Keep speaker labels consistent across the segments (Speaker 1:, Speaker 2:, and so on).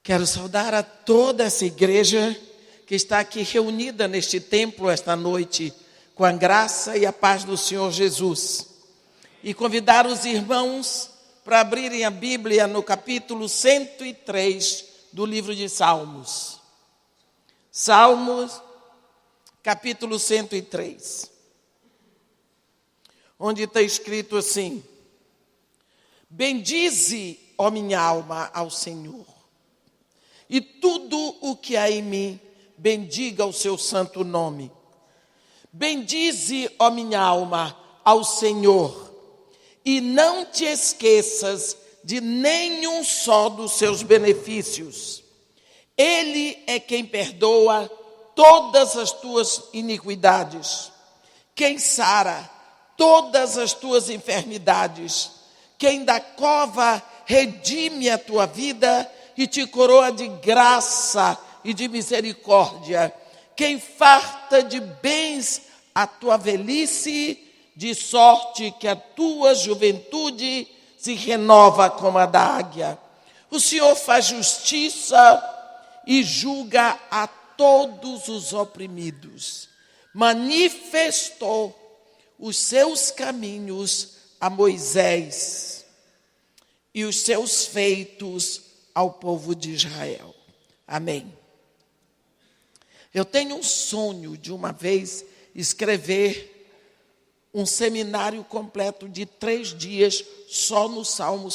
Speaker 1: Quero saudar a toda essa igreja que está aqui reunida neste templo esta noite, com a graça e a paz do Senhor Jesus. E convidar os irmãos para abrirem a Bíblia no capítulo 103 do livro de Salmos. Salmos, capítulo 103. Onde está escrito assim: bendize, ó minha alma, ao Senhor, e tudo o que há em mim, bendiga o seu santo nome. Bendize, ó minha alma, ao Senhor, e não te esqueças de nenhum só dos seus benefícios. Ele é quem perdoa todas as tuas iniquidades, quem sara todas as tuas enfermidades, quem da cova redime a tua vida e te coroa de graça e de misericórdia, quem farta de bens a tua velhice, de sorte que a tua juventude se renova como a da águia. O Senhor faz justiça e julga a todos os oprimidos. Manifestou os seus caminhos a Moisés e os seus feitos ao povo de Israel. Amém. Eu tenho um sonho de uma vez escrever um seminário completo de 3 dias só no Salmo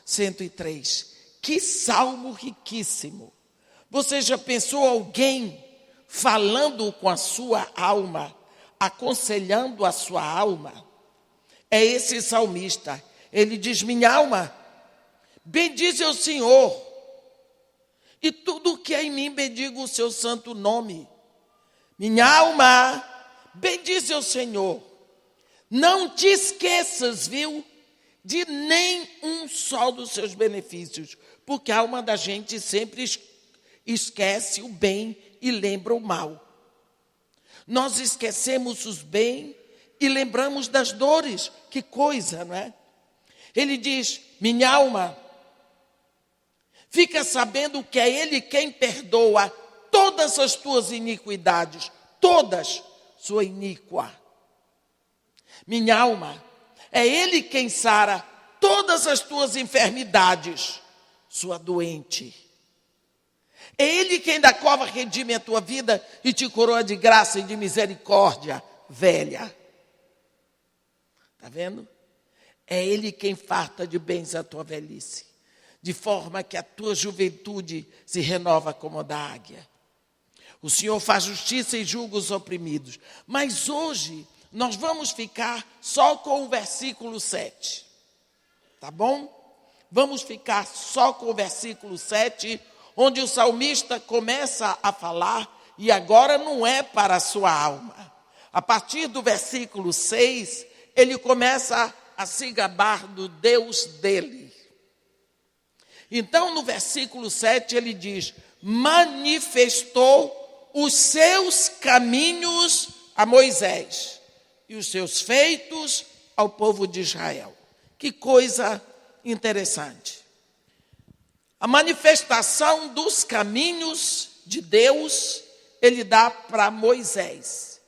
Speaker 1: 103. Que salmo riquíssimo! Você já pensou alguém falando com a sua alma, aconselhando a sua alma? É esse salmista. Ele diz: minha alma, bendize o Senhor, e tudo o que é em mim, bendiga o seu santo nome. Minha alma, bendize o Senhor. Não te esqueças, viu, de nem um só dos seus benefícios, porque a alma da gente sempre esquece o bem e lembra o mal. Nós esquecemos os bens e lembramos das dores. Que coisa, não é? Ele diz: minha alma, fica sabendo que é Ele quem perdoa todas as tuas iniquidades, todas, sua iníqua. Minha alma, é Ele quem sara todas as tuas enfermidades, sua doente. É Ele quem da cova redime a tua vida e te coroa de graça e de misericórdia, velha. Está vendo? É Ele quem farta de bens a tua velhice, de forma que a tua juventude se renova como a da águia. O Senhor faz justiça e julga os oprimidos. Mas hoje nós vamos ficar só com o versículo 7. Tá bom? Vamos ficar só com o versículo 7, onde o salmista começa a falar, e agora não é para a sua alma. A partir do versículo 6, ele começa a se gabar do Deus dele. Então, no versículo 7, ele diz: manifestou os seus caminhos a Moisés e os seus feitos ao povo de Israel. Que coisa interessante. A manifestação dos caminhos de Deus, ele dá para Moisés.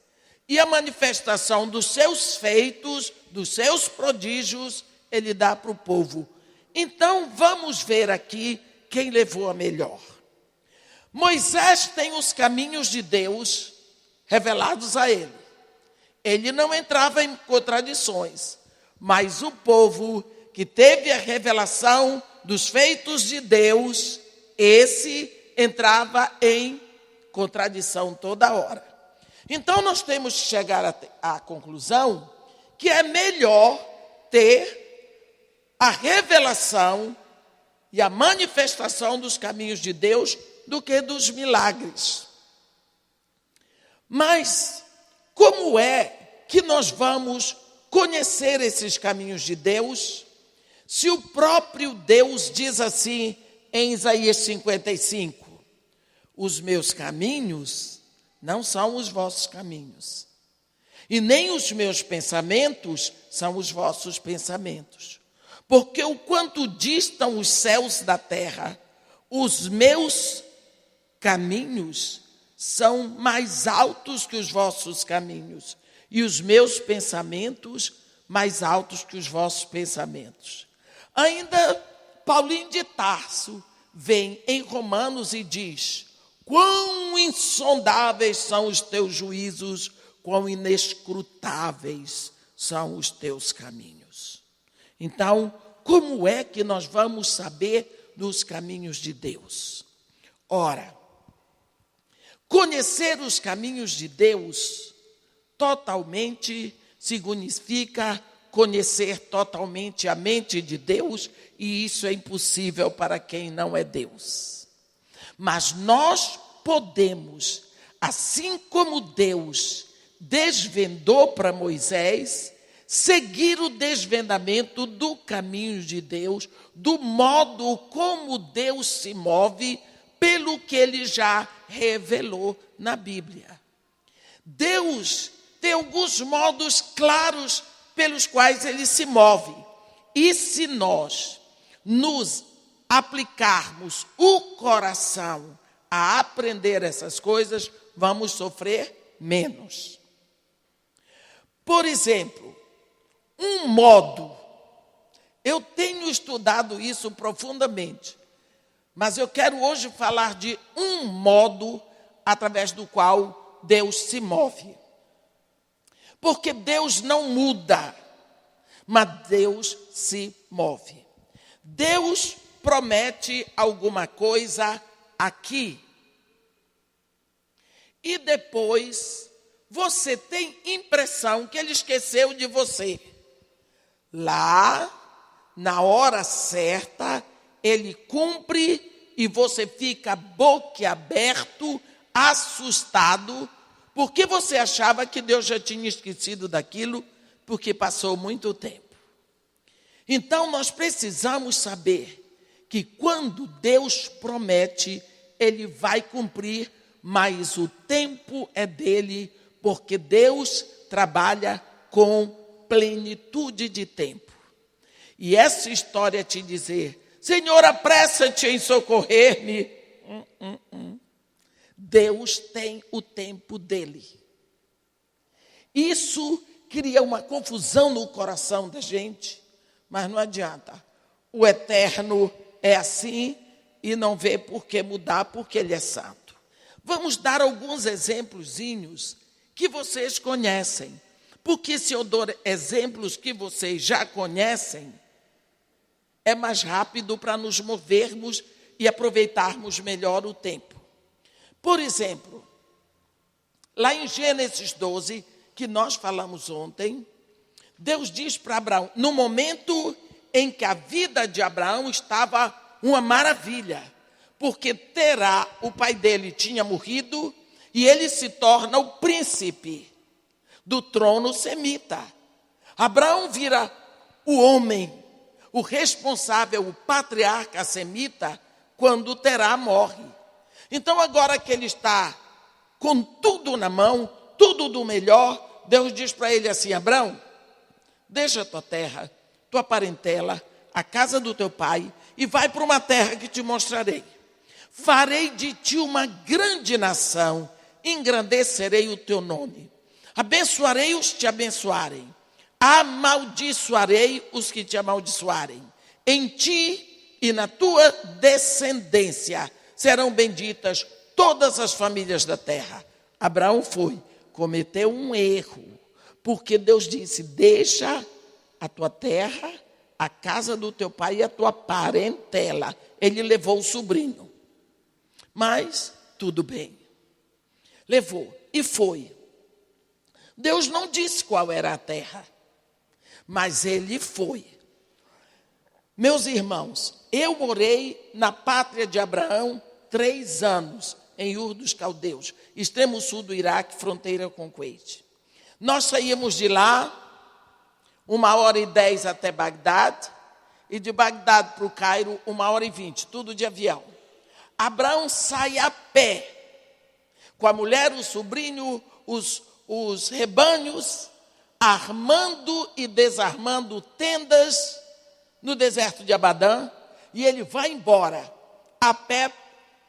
Speaker 1: E a manifestação dos seus feitos, dos seus prodígios, ele dá para o povo. Então, vamos ver aqui quem levou a melhor. Moisés tem os caminhos de Deus revelados a ele. Ele não entrava em contradições, mas o povo que teve a revelação dos feitos de Deus, esse entrava em contradição toda hora. Então, nós temos que chegar à conclusão que é melhor ter a revelação e a manifestação dos caminhos de Deus do que dos milagres. Mas como é que nós vamos conhecer esses caminhos de Deus, se o próprio Deus diz assim em Isaías 55: os meus caminhos não são os vossos caminhos, e nem os meus pensamentos são os vossos pensamentos. Porque o quanto distam os céus da terra, os meus caminhos são mais altos que os vossos caminhos, e os meus pensamentos mais altos que os vossos pensamentos. Ainda Paulinho de Tarso vem em Romanos e diz: quão insondáveis são os teus juízos, quão inescrutáveis são os teus caminhos. Então, como é que nós vamos saber dos caminhos de Deus? Ora, conhecer os caminhos de Deus totalmente significa conhecer totalmente a mente de Deus, e isso é impossível para quem não é Deus. Mas nós podemos, assim como Deus desvendou para Moisés, seguir o desvendamento do caminho de Deus, do modo como Deus se move, pelo que ele já revelou na Bíblia. Deus tem alguns modos claros pelos quais ele se move. E se nós nos aplicarmos o coração a aprender essas coisas, vamos sofrer menos. Por exemplo, um modo, eu tenho estudado isso profundamente, mas eu quero hoje falar de um modo através do qual Deus se move. Porque Deus não muda, mas Deus se move. Deus promete alguma coisa aqui, e depois você tem impressão que ele esqueceu de você. Lá, na hora certa, ele cumpre e você fica boquiaberto, assustado, porque você achava que Deus já tinha esquecido daquilo, porque passou muito tempo. Então, nós precisamos saber que quando Deus promete, ele vai cumprir, mas o tempo é dele, porque Deus trabalha com plenitude de tempo. E essa história te dizer: Senhor, apressa-te em socorrer-me. Deus tem o tempo dele. Isso cria uma confusão no coração da gente, mas não adianta. O eterno é assim e não vê por que mudar, porque ele é santo. Vamos dar alguns exemplozinhos que vocês conhecem, porque se eu dou exemplos que vocês já conhecem, é mais rápido para nos movermos e aproveitarmos melhor o tempo. Por exemplo, lá em Gênesis 12, que nós falamos ontem, Deus diz para Abraão, no momento em que a vida de Abraão estava uma maravilha, porque Terá, o pai dele, tinha morrido, e ele se torna o príncipe do trono semita. Abraão vira o homem, o responsável, o patriarca semita, quando Terá morre. Então, agora que ele está com tudo na mão, tudo do melhor, Deus diz para ele assim: Abraão, deixa a tua terra, tua parentela, a casa do teu pai, e vai para uma terra que te mostrarei. Farei de ti uma grande nação, engrandecerei o teu nome. Abençoarei os que te abençoarem, amaldiçoarei os que te amaldiçoarem. Em ti e na tua descendência serão benditas todas as famílias da terra. Abraão cometeu um erro, porque Deus disse: deixa a tua terra, a casa do teu pai e a tua parentela. Ele levou o sobrinho, mas tudo bem, levou e foi. Deus não disse qual era a terra, mas ele foi. Meus irmãos, eu morei na pátria de Abraão 3 anos, em Ur dos Caldeus, extremo sul do Iraque, fronteira com o Kuwait. Nós saímos de lá, 1h10 até Bagdade, e de Bagdade para o Cairo, 1h20, tudo de avião. Abraão sai a pé, com a mulher, o sobrinho, os rebanhos, armando e desarmando tendas no deserto de Abadã, e ele vai embora. a pé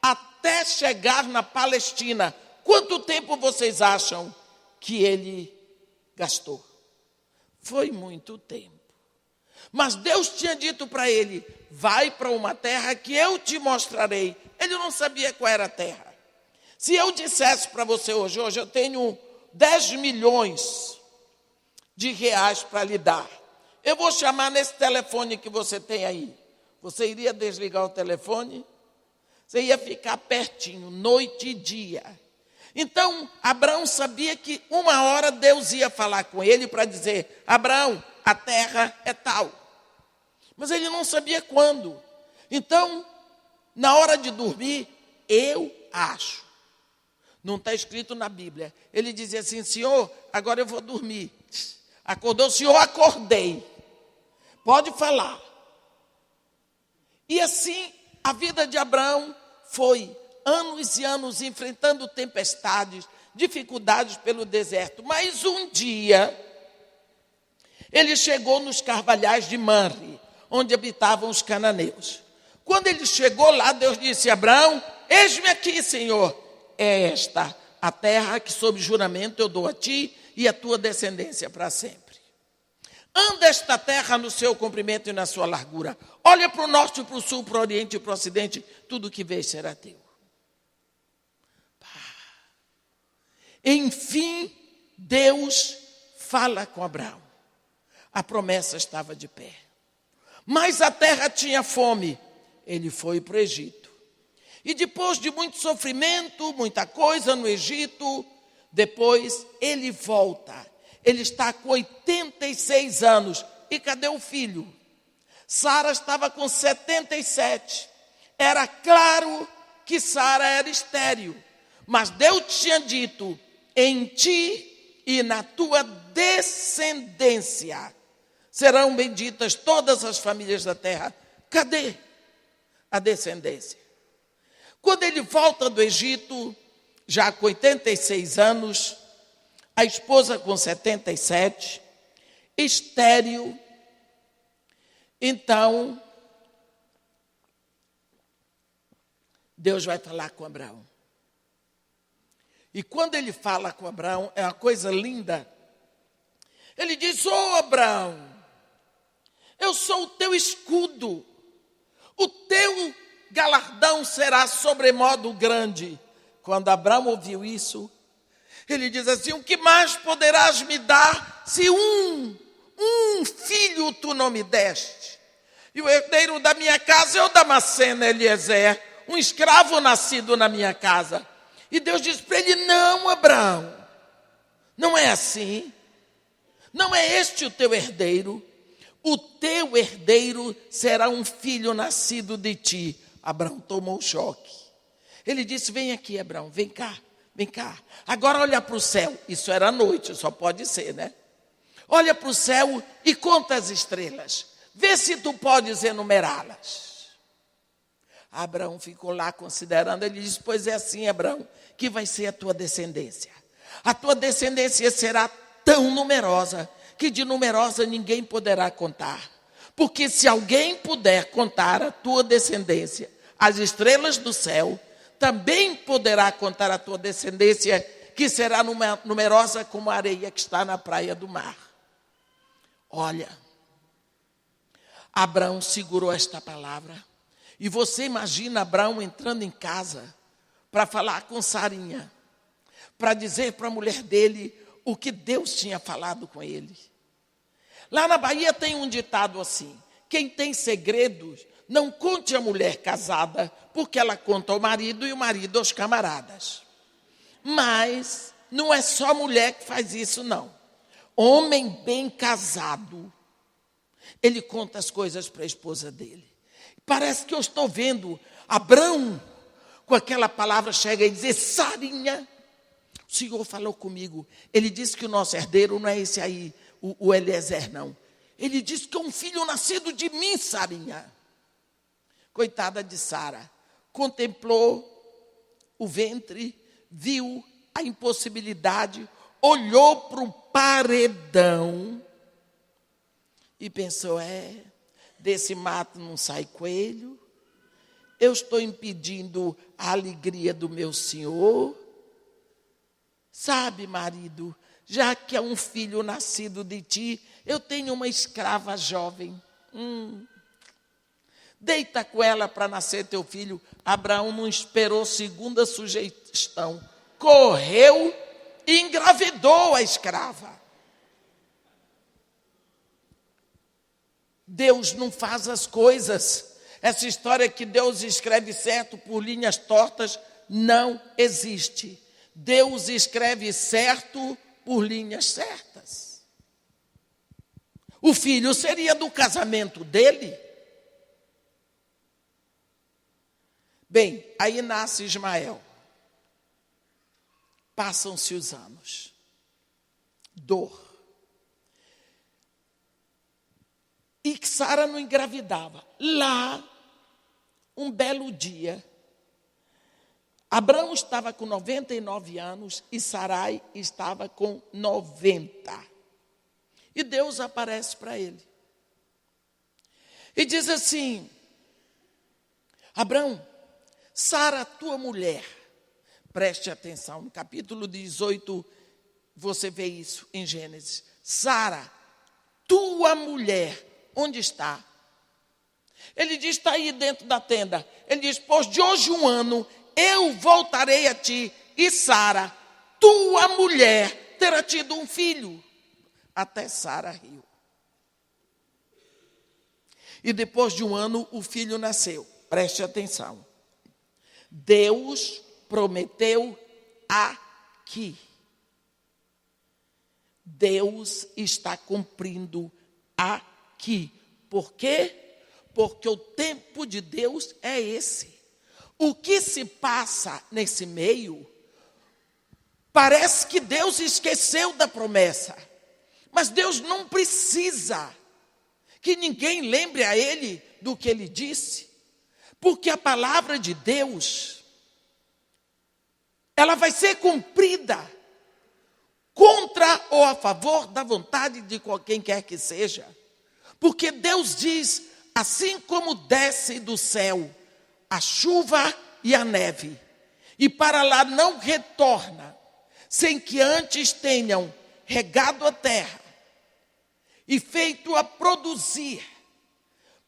Speaker 1: até chegar na Palestina. Quanto tempo vocês acham que ele gastou? Foi muito tempo. Mas Deus tinha dito para ele: vai para uma terra que eu te mostrarei. Ele não sabia qual era a terra. Se eu dissesse para você hoje eu tenho 10 milhões de reais para lhe dar, eu vou chamar nesse telefone que você tem aí. Você iria desligar o telefone? Você ia ficar pertinho, noite e dia. Então, Abraão sabia que uma hora Deus ia falar com ele para dizer: Abraão, a terra é tal. Mas ele não sabia quando. Então, na hora de dormir, eu acho. Não está escrito na Bíblia. Ele dizia assim: Senhor, agora eu vou dormir. Acordou? Senhor, acordei. Pode falar. E assim, a vida de Abraão foi anos e anos enfrentando tempestades, dificuldades pelo deserto. Mas um dia, ele chegou nos carvalhais de Manre, onde habitavam os cananeus. Quando ele chegou lá, Deus disse: Abraão, eis-me aqui, Senhor. É esta a terra que sob juramento eu dou a ti e a tua descendência para sempre. Anda esta terra no seu comprimento e na sua largura. Olha para o norte, para o sul, para o oriente e para o ocidente. Tudo que vês será teu. Enfim, Deus fala com Abraão. A promessa estava de pé. Mas a terra tinha fome. Ele foi para o Egito. E depois de muito sofrimento, muita coisa no Egito, depois ele volta. Ele está com 86 anos. E cadê o filho? Sara estava com 77. Era claro que Sara era estéril. Mas Deus tinha dito: em ti e na tua descendência serão benditas todas as famílias da terra. Cadê a descendência? Quando ele volta do Egito, já com 86 anos, a esposa com 77, estéril, então, Deus vai falar com Abraão. E quando ele fala com Abraão, é uma coisa linda. Ele diz: Abraão, eu sou o teu escudo, o teu galardão será sobremodo grande. Quando Abraão ouviu isso, ele diz assim: o que mais poderás me dar se um filho tu não me deste? E o herdeiro da minha casa é o Damasceno Eliezer, um escravo nascido na minha casa. E Deus diz para ele: não, Abraão, não é assim. Não é este o teu herdeiro. O teu herdeiro será um filho nascido de ti. Abraão tomou um choque. Ele disse: vem aqui, Abraão, vem cá, vem cá. Agora olha para o céu. Isso era noite, só pode ser, né? Olha para o céu e conta as estrelas. Vê se tu podes enumerá-las. Abraão ficou lá considerando. Ele disse: pois é assim, Abraão, que vai ser a tua descendência. A tua descendência será tão numerosa que de numerosa ninguém poderá contar. Porque se alguém puder contar a tua descendência, as estrelas do céu, também poderá contar a tua descendência, que será numerosa como a areia que está na praia do mar. Olha, Abraão segurou esta palavra. E você imagina Abraão entrando em casa para falar com Sarinha, para dizer para a mulher dele o que Deus tinha falado com ele. Lá na Bahia tem um ditado assim: quem tem segredos, não conte à mulher casada, porque ela conta ao marido e o marido aos camaradas. Mas não é só mulher que faz isso, não. Homem bem casado, ele conta as coisas para a esposa dele. Parece que eu estou vendo Abraão, com aquela palavra, chega e diz: Sarinha, o Senhor falou comigo. Ele disse que o nosso herdeiro não é esse aí, o Eliezer, não. Ele disse que é um filho nascido de mim, Sarinha. Coitada de Sara, contemplou o ventre, viu a impossibilidade, olhou para o paredão e pensou: desse mato não sai coelho, eu estou impedindo a alegria do meu senhor? Sabe, marido, já que é um filho nascido de ti, eu tenho uma escrava jovem. Deita com ela para nascer teu filho. Abraão não esperou segunda sugestão. Correu e engravidou a escrava. Deus não faz as coisas. Essa história que Deus escreve certo por linhas tortas não existe. Deus escreve certo por linhas certas. O filho seria do casamento dele. Bem, aí nasce Ismael. Passam-se os anos. Dor. E que Sara não engravidava. Lá, um belo dia, Abraão estava com 99 anos e Sarai estava com 90. E Deus aparece para ele. E diz assim: Abraão, Sara, tua mulher, preste atenção, no capítulo 18, você vê isso em Gênesis. Sara, tua mulher, onde está? Ele diz, está aí dentro da tenda. Ele diz, pois de hoje 1 ano, eu voltarei a ti, e Sara, tua mulher, terá tido um filho. Até Sara riu. E depois de 1 ano, o filho nasceu. Preste atenção. Deus prometeu aqui. Deus está cumprindo aqui. Por quê? Porque o tempo de Deus é esse. O que se passa nesse meio, parece que Deus esqueceu da promessa. Mas Deus não precisa que ninguém lembre a Ele do que Ele disse. Porque a palavra de Deus, ela vai ser cumprida contra ou a favor da vontade de quem quer que seja. Porque Deus diz, assim como desce do céu a chuva e a neve, e para lá não retorna, sem que antes tenham regado a terra e feito a produzir,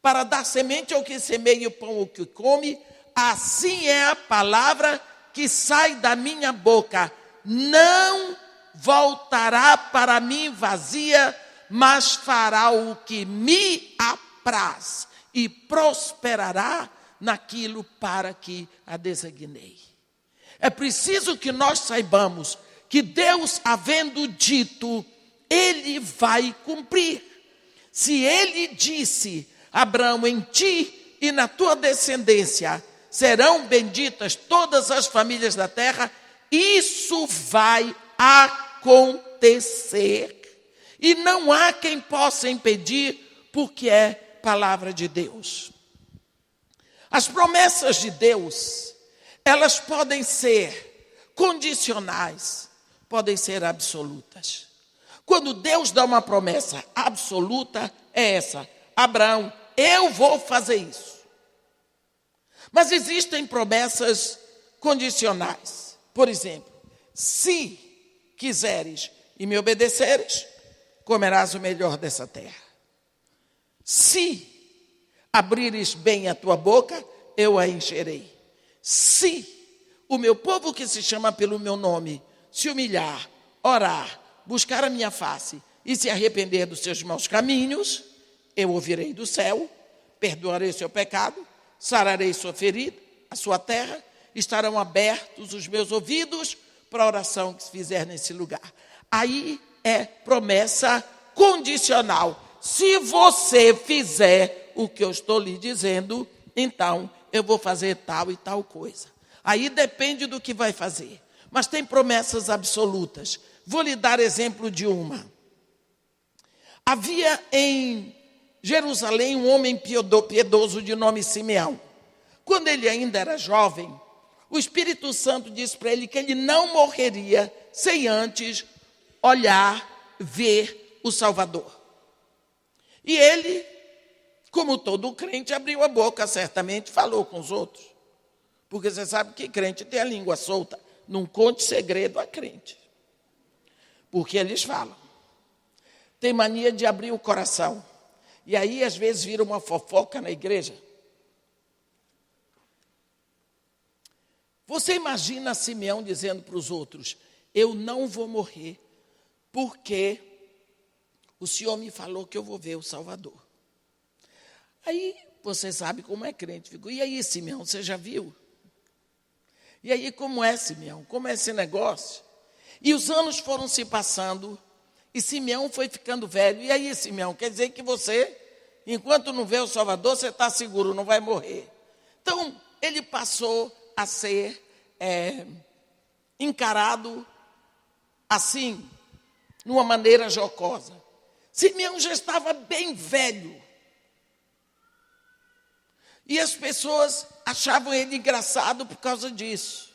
Speaker 1: para dar semente ao que semeia e pão ao que come, assim é a palavra que sai da minha boca. Não voltará para mim vazia, mas fará o que me apraz e prosperará naquilo para que a designei. É preciso que nós saibamos que Deus, havendo dito, Ele vai cumprir. Se Ele disse, Abraão, em ti e na tua descendência serão benditas todas as famílias da terra, isso vai acontecer. E não há quem possa impedir, porque é palavra de Deus. As promessas de Deus, elas podem ser condicionais, podem ser absolutas. Quando Deus dá uma promessa absoluta, é essa: Abraão, eu vou fazer isso. Mas existem promessas condicionais. Por exemplo, se quiseres e me obedeceres, comerás o melhor dessa terra. Se abrires bem a tua boca, eu a encherei. Se o meu povo que se chama pelo meu nome se humilhar, orar, buscar a minha face e se arrepender dos seus maus caminhos, eu ouvirei do céu, perdoarei o seu pecado, sararei sua ferida, a sua terra, estarão abertos os meus ouvidos para a oração que se fizer nesse lugar. Aí é promessa condicional. Se você fizer o que eu estou lhe dizendo, então eu vou fazer tal e tal coisa. Aí depende do que vai fazer. Mas tem promessas absolutas. Vou lhe dar exemplo de uma. Havia em Jerusalém um homem piedoso de nome Simeão. Quando ele ainda era jovem, o Espírito Santo disse para ele que ele não morreria sem antes olhar, ver o Salvador. E ele Como todo crente, abriu a boca, certamente falou com os outros. Porque você sabe que crente tem a língua solta. Não conte segredo a crente. Porque eles falam. Tem mania de abrir o coração. E aí, às vezes, vira uma fofoca na igreja. Você imagina Simeão dizendo para os outros: eu não vou morrer, porque o Senhor me falou que eu vou ver o Salvador. Aí, você sabe como é crente. Ficou, e aí, Simeão, você já viu? E aí, como é, Simeão? Como é esse negócio? E os anos foram se passando, e Simeão foi ficando velho. E aí, Simeão, quer dizer que você, enquanto não vê o Salvador, você está seguro, não vai morrer. Então, ele passou a ser encarado assim, numa maneira jocosa. Simeão já estava bem velho. E as pessoas achavam ele engraçado por causa disso.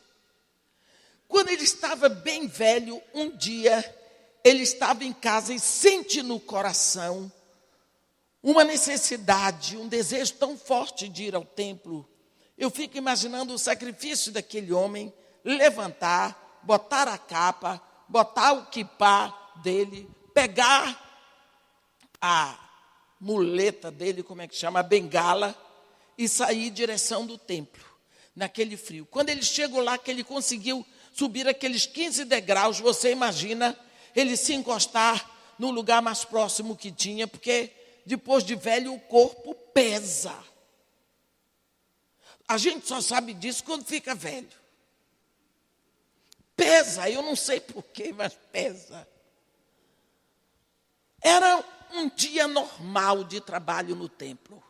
Speaker 1: Quando ele estava bem velho, um dia, ele estava em casa e sente no coração uma necessidade, um desejo tão forte de ir ao templo. Eu fico imaginando o sacrifício daquele homem, levantar, botar a capa, botar o quipá dele, pegar a muleta dele, como é que chama, a bengala, e sair em direção do templo, naquele frio. Quando ele chegou lá, que ele conseguiu subir aqueles 15 degraus, você imagina ele se encostar no lugar mais próximo que tinha, porque depois de velho o corpo pesa. A gente só sabe disso quando fica velho. Pesa, eu não sei porquê, mas pesa. Era um dia normal de trabalho no templo.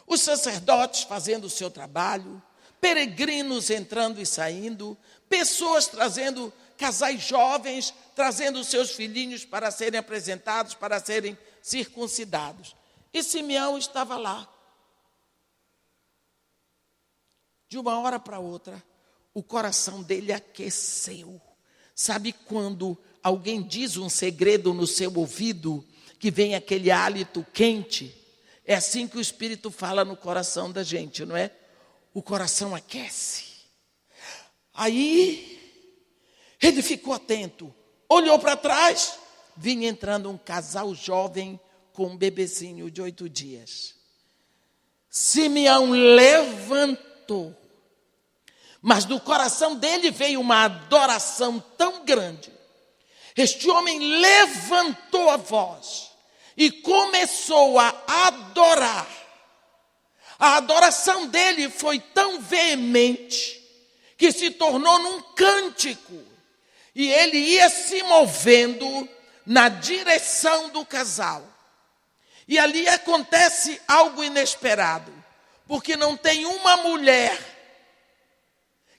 Speaker 1: Os sacerdotes fazendo o seu trabalho, peregrinos entrando e saindo, pessoas trazendo, casais jovens, trazendo seus filhinhos para serem apresentados, para serem circuncidados. E Simeão estava lá. De uma hora para outra, o coração dele aqueceu. Sabe quando alguém diz um segredo no seu ouvido, que vem aquele hálito quente? É assim que o Espírito fala no coração da gente, não é? O coração aquece. Aí, ele ficou atento, olhou para trás, vinha entrando um casal jovem com um bebezinho de 8 dias. Simeão levantou, mas do coração dele veio uma adoração tão grande. Este homem levantou a voz e começou a adorar. A adoração dele foi tão veemente que se tornou num cântico. E ele ia se movendo na direção do casal. E ali acontece algo inesperado, porque não tem uma mulher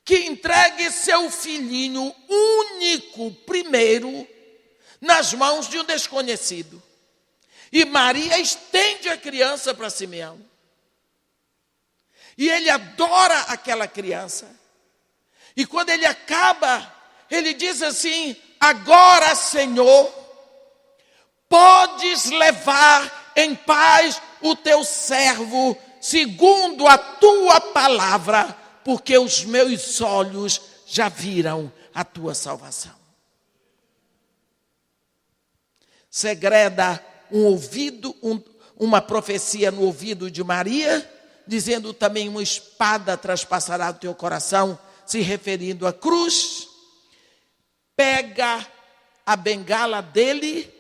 Speaker 1: que entregue seu filhinho único primeiro nas mãos de um desconhecido. E Maria estende a criança para Simeão. E ele adora aquela criança. E quando ele acaba, ele diz assim: agora, Senhor, podes levar em paz o teu servo, segundo a tua palavra, porque os meus olhos já viram a tua salvação. Segreda uma profecia no ouvido de Maria, dizendo também: uma espada traspassará o teu coração, se referindo à cruz. Pega a bengala dele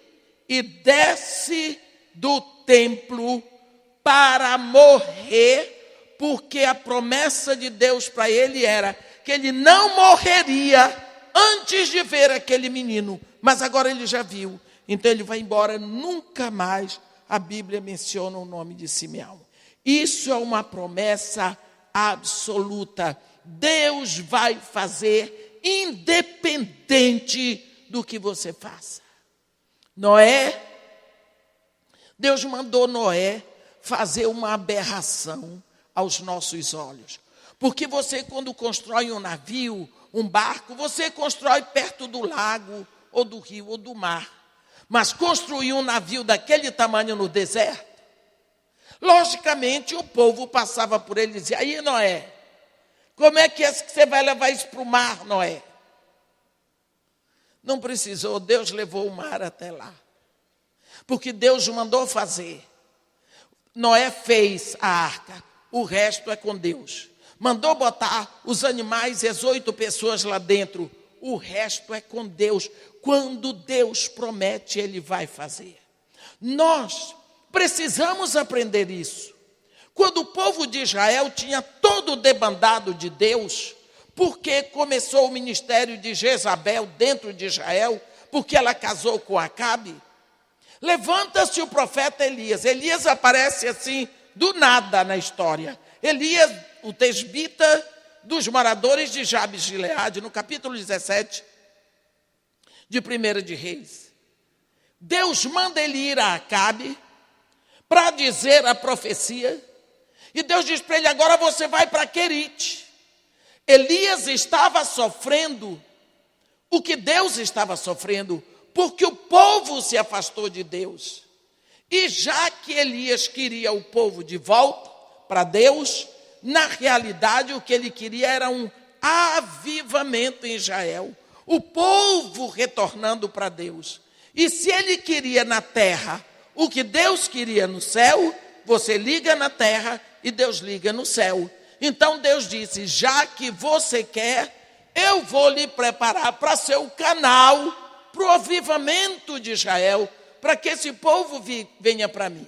Speaker 1: e desce do templo para morrer, porque a promessa de Deus para ele era que ele não morreria antes de ver aquele menino, mas agora ele já viu, então ele vai embora. Nunca mais a Bíblia menciona o nome de Simeão. Isso é uma promessa absoluta. Deus vai fazer independente do que você faça. Deus mandou Noé fazer uma aberração aos nossos olhos. Porque você, quando constrói um navio, um barco, você constrói perto do lago, ou do rio, ou do mar. Mas construir um navio daquele tamanho no deserto, Logicamente, o povo passava por ele e dizia: aí, Noé, como é que você vai levar isso para o mar, Noé? Não precisou, Deus levou o mar até lá. Porque Deus mandou fazer. Noé fez a arca, o resto é com Deus. Mandou botar os animais e as 8 pessoas lá dentro, o resto é com Deus. Quando Deus promete, Ele vai fazer. Nós precisamos aprender isso. Quando o povo de Israel tinha todo debandado de Deus, porque começou o ministério de Jezabel dentro de Israel, porque ela casou com Acabe, levanta-se o profeta Elias. Elias aparece assim, do nada na história. Elias, o tesbita dos moradores de Jabes de Gileade, no capítulo 17 de 1 de Reis. Deus manda ele ir a Acabe para dizer a profecia, e Deus diz para ele: agora você vai para Querite. Elias estava sofrendo o que Deus estava sofrendo, porque o povo se afastou de Deus. E já que Elias queria o povo de volta para Deus, na realidade o que ele queria era um avivamento em Israel, o povo retornando para Deus. E se ele queria na terra o que Deus queria no céu, você liga na terra e Deus liga no céu. Então Deus disse: já que você quer, eu vou lhe preparar para ser o canal para o avivamento de Israel, para que esse povo venha para mim.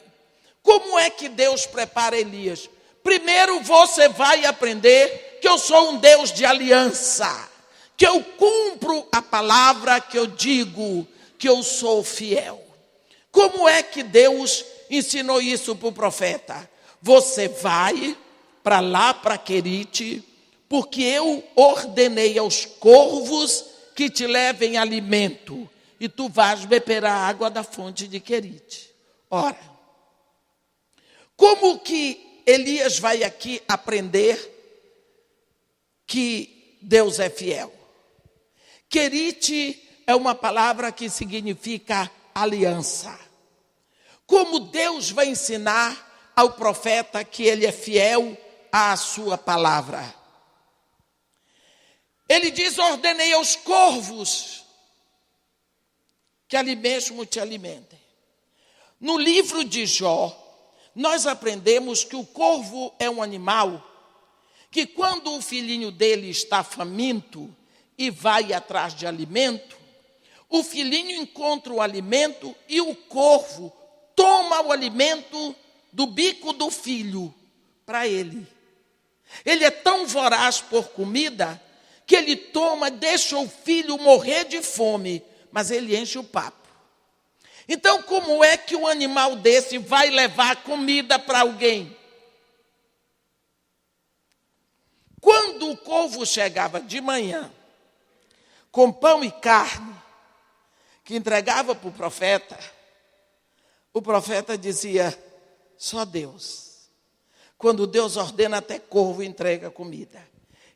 Speaker 1: Como é que Deus prepara Elias? Primeiro você vai aprender que eu sou um Deus de aliança, que eu cumpro a palavra que eu digo, que eu sou fiel. Como é que Deus ensinou isso para o profeta? Você vai para lá, para Querite, porque eu ordenei aos corvos que te levem alimento, e tu vais beber a água da fonte de Querite. Ora, como que Elias vai aqui aprender que Deus é fiel? Querite é uma palavra que significa aliança. Como Deus vai ensinar ao profeta que ele é fiel à sua palavra? Ele diz: ordenei aos corvos que ali mesmo te alimentem. No livro de Jó, nós aprendemos que o corvo é um animal que, quando o filhinho dele está faminto e vai atrás de alimento, o filhinho encontra o alimento e o corvo toma o alimento do bico do filho para ele. Ele é tão voraz por comida que ele toma, deixa o filho morrer de fome, mas ele enche o papo. Então, como é que um animal desse vai levar comida para alguém? Quando o corvo chegava de manhã, com pão e carne, que entregava para o profeta dizia: só Deus. Quando Deus ordena, até corvo entrega comida.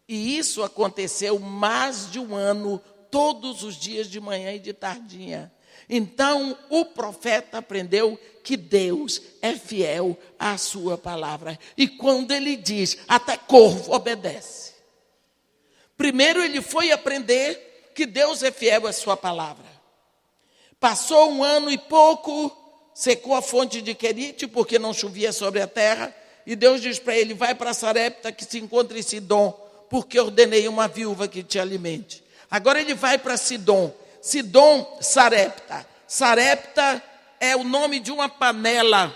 Speaker 1: E isso aconteceu mais de um ano, todos os dias de manhã e de tardinha. Então o profeta aprendeu que Deus é fiel à sua palavra. E quando ele diz, até corvo obedece. Primeiro ele foi aprender que Deus é fiel à sua palavra. Passou um ano e pouco, secou a fonte de Querite, porque não chovia sobre a terra. E Deus diz para ele: vai para Sarepta, que se encontra em Sidom, porque ordenei uma viúva que te alimente. Agora ele vai para Sidom. Sidom, Sarepta. Sarepta é o nome de uma panela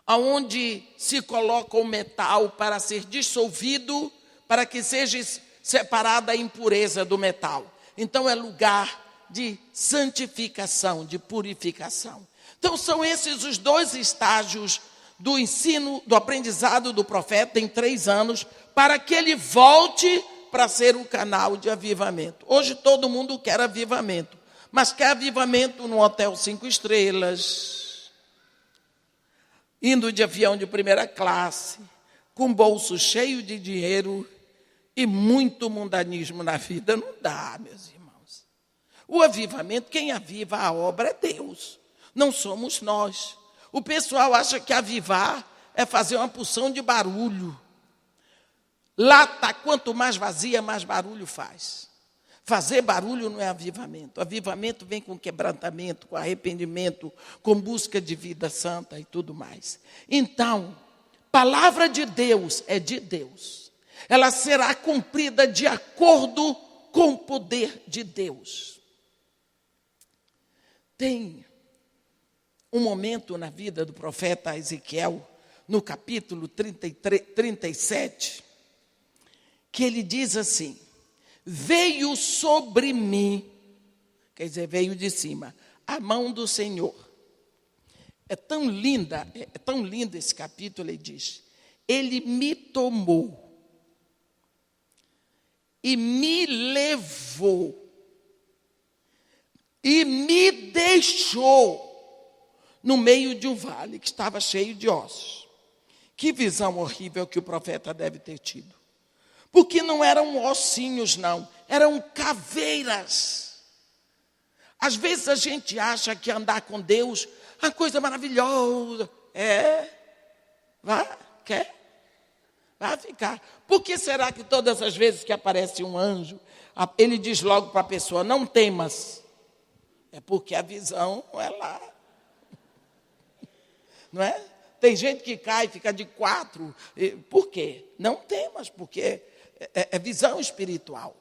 Speaker 1: onde se coloca o metal para ser dissolvido, para que seja separada a impureza do metal. Então é lugar de santificação, de purificação. Então são esses os 2 estágios do ensino, do aprendizado do profeta em 3 anos, para que ele volte para ser um canal de avivamento. Hoje todo mundo quer avivamento, mas quer avivamento num hotel 5 estrelas, indo de avião de primeira classe, com bolso cheio de dinheiro e muito mundanismo na vida. Não dá, meus irmãos. O avivamento, quem aviva a obra é Deus, não somos nós. O pessoal acha que avivar é fazer uma porção de barulho. Lata, quanto mais vazia, mais barulho faz. Fazer barulho não é avivamento. Avivamento vem com quebrantamento, com arrependimento, com busca de vida santa e tudo mais. Então, palavra de Deus é de Deus. Ela será cumprida de acordo com o poder de Deus. Tem um momento na vida do profeta Ezequiel, no capítulo 37, que ele diz assim: veio sobre mim, quer dizer, veio de cima, a mão do Senhor. É tão lindo esse capítulo, ele diz: ele me tomou e me levou e me deixou no meio de um vale que estava cheio de ossos. Que visão horrível que o profeta deve ter tido. Porque não eram ossinhos, não. Eram caveiras. Às vezes a gente acha que andar com Deus é uma coisa maravilhosa. Quer? Vai ficar. Por que será que todas as vezes que aparece um anjo, ele diz logo para a pessoa, não temas? É porque a visão é lá. Não é? Tem gente que cai, fica de 4. Por quê? Não temas, porque é visão espiritual.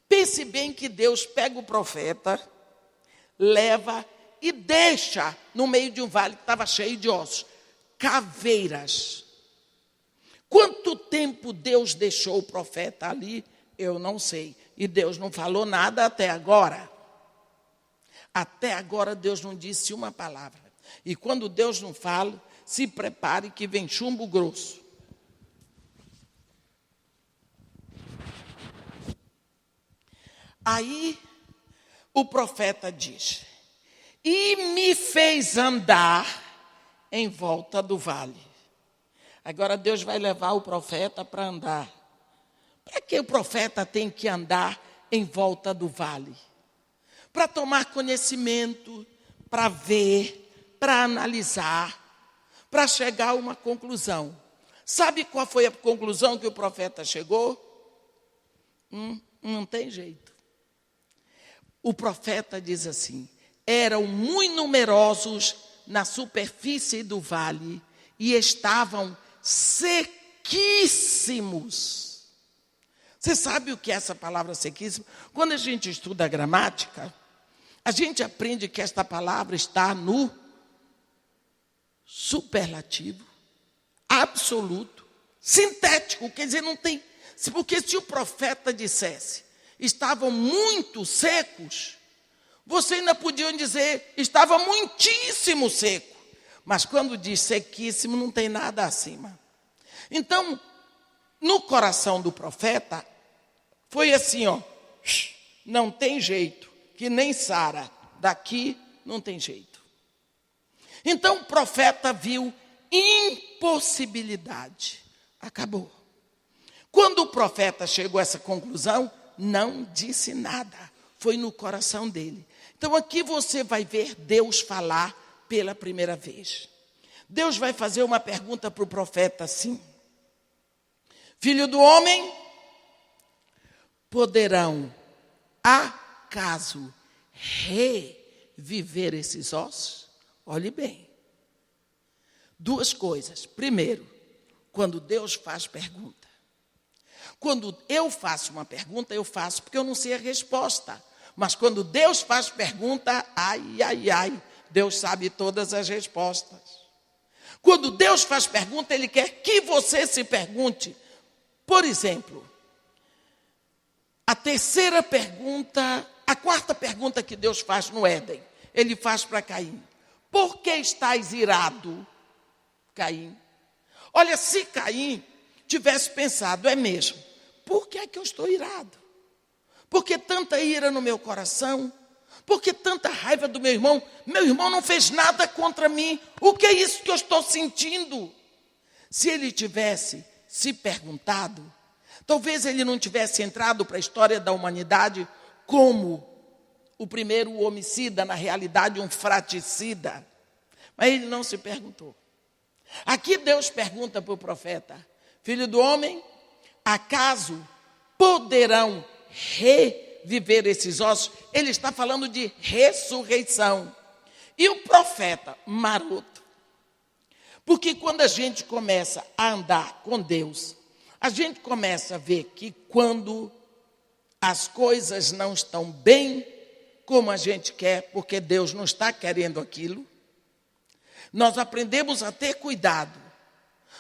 Speaker 1: Pense bem que Deus pega o profeta, leva e deixa no meio de um vale que estava cheio de ossos. Caveiras. Quanto tempo Deus deixou o profeta ali? Eu não sei. E Deus não falou nada até agora. Até agora Deus não disse uma palavra. E quando Deus não fala, se prepare que vem chumbo grosso. Aí o profeta diz: e me fez andar em volta do vale. Agora Deus vai levar o profeta para andar. Para que o profeta tem que andar em volta do vale? Para tomar conhecimento, para ver, para analisar, para chegar a uma conclusão. Sabe qual foi a conclusão que o profeta chegou? Não tem jeito. O profeta diz assim: eram muito numerosos na superfície do vale e estavam sequíssimos. Você sabe o que é essa palavra sequíssimo? Quando a gente estuda a gramática, a gente aprende que esta palavra está no superlativo, absoluto, sintético, quer dizer, não tem. Porque se o profeta dissesse, estavam muito secos, você ainda podia dizer, estava muitíssimo seco. Mas quando diz sequíssimo, não tem nada acima. Então, no coração do profeta, foi assim, não tem jeito, que nem Sara, daqui não tem jeito. Então o profeta viu impossibilidade. Acabou. Quando o profeta chegou a essa conclusão, não disse nada. Foi no coração dele. Então aqui você vai ver Deus falar pela primeira vez. Deus vai fazer uma pergunta para o profeta assim: filho do homem, poderão acaso reviver esses ossos? Olhe bem. Duas coisas. Primeiro, quando Deus faz pergunta. Quando eu faço uma pergunta, eu faço porque eu não sei a resposta. Mas quando Deus faz pergunta, ai, Deus sabe todas as respostas. Quando Deus faz pergunta, Ele quer que você se pergunte. Por exemplo, a quarta pergunta que Deus faz no Éden, Ele faz para Caim: por que estás irado, Caim? Olha, se Caim tivesse pensado, é mesmo, por que é que eu estou irado? Por que tanta ira no meu coração? Por que tanta raiva do meu irmão? Meu irmão não fez nada contra mim. O que é isso que eu estou sentindo? Se ele tivesse se perguntado, talvez ele não tivesse entrado para a história da humanidade como o primeiro homicida, na realidade um fratricida. Mas ele não se perguntou. Aqui Deus pergunta para o profeta: filho do homem, acaso poderão reviver esses ossos? Ele está falando de ressurreição. E o profeta, maroto. Porque quando a gente começa a andar com Deus, a gente começa a ver que quando as coisas não estão bem como a gente quer, porque Deus não está querendo aquilo, nós aprendemos a ter cuidado.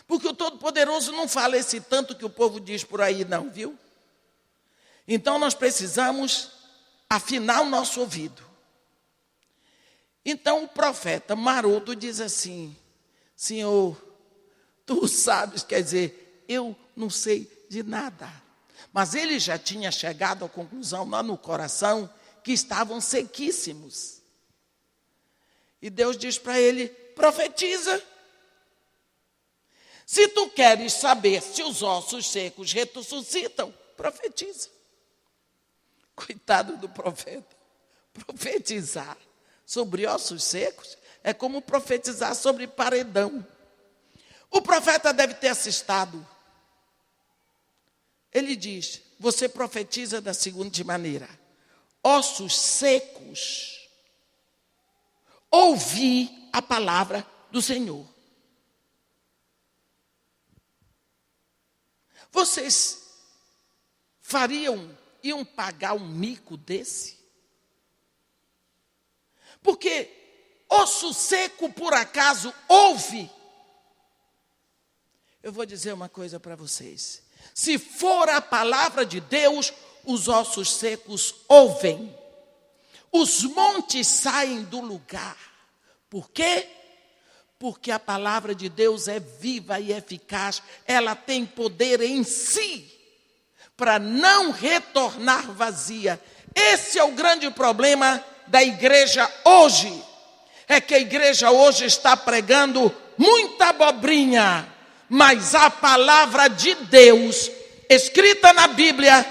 Speaker 1: Porque o Todo-Poderoso não fala esse tanto que o povo diz por aí, não, viu? Então nós precisamos afinar o nosso ouvido. Então o profeta maroto diz assim: Senhor, tu sabes, quer dizer, eu não sei de nada. Mas ele já tinha chegado à conclusão lá no coração que estavam sequíssimos. E Deus diz para ele: profetiza. Se tu queres saber se os ossos secos ressuscitam, profetiza. Coitado do profeta. Profetizar sobre ossos secos é como profetizar sobre paredão. O profeta deve ter assustado. Ele diz: você profetiza da seguinte maneira: ossos secos, ouvi a palavra do Senhor. Vocês iam pagar um mico desse? Porque osso seco, por acaso, ouve? Eu vou dizer uma coisa para vocês. Se for a palavra de Deus, os ossos secos ouvem. Os montes saem do lugar. Por quê? Porque a palavra de Deus é viva e eficaz. Ela tem poder em si para não retornar vazia. Esse é o grande problema da igreja hoje. É que a igreja hoje está pregando muita abobrinha, mas a palavra de Deus, escrita na Bíblia,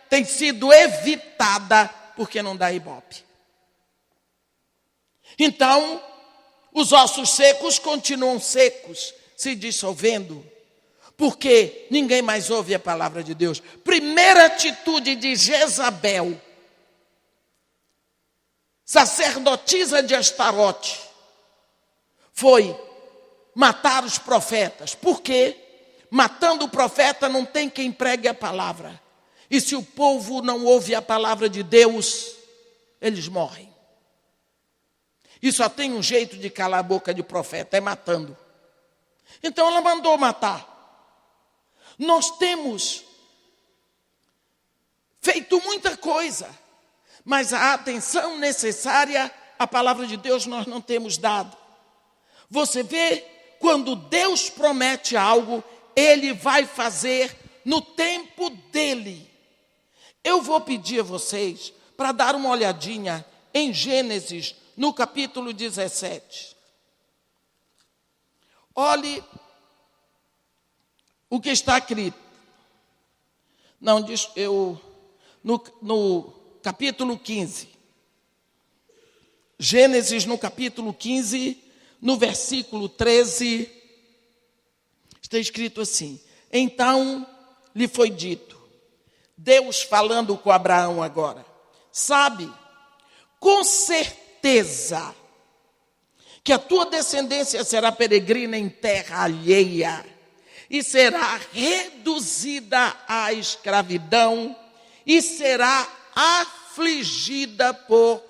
Speaker 1: tem sido evitada porque não dá ibope. Então, os ossos secos continuam secos, se dissolvendo, porque ninguém mais ouve a palavra de Deus. Primeira atitude de Jezabel, sacerdotisa de Astarote, foi matar os profetas. Por quê? Matando o profeta não tem quem pregue a palavra. E se o povo não ouve a palavra de Deus, eles morrem. E só tem um jeito de calar a boca de profeta, é matando. Então ela mandou matar. Nós temos feito muita coisa, mas a atenção necessária à palavra de Deus nós não temos dado. Você vê, quando Deus promete algo, Ele vai fazer no tempo dEle. Eu vou pedir a vocês para dar uma olhadinha em Gênesis, no capítulo 17. Olhe o que está escrito. No capítulo 15. Gênesis, no capítulo 15, no versículo 13, está escrito assim: então lhe foi dito, Deus falando com Abraão agora, sabe, com certeza, que a tua descendência será peregrina em terra alheia, e será reduzida à escravidão, e será afligida por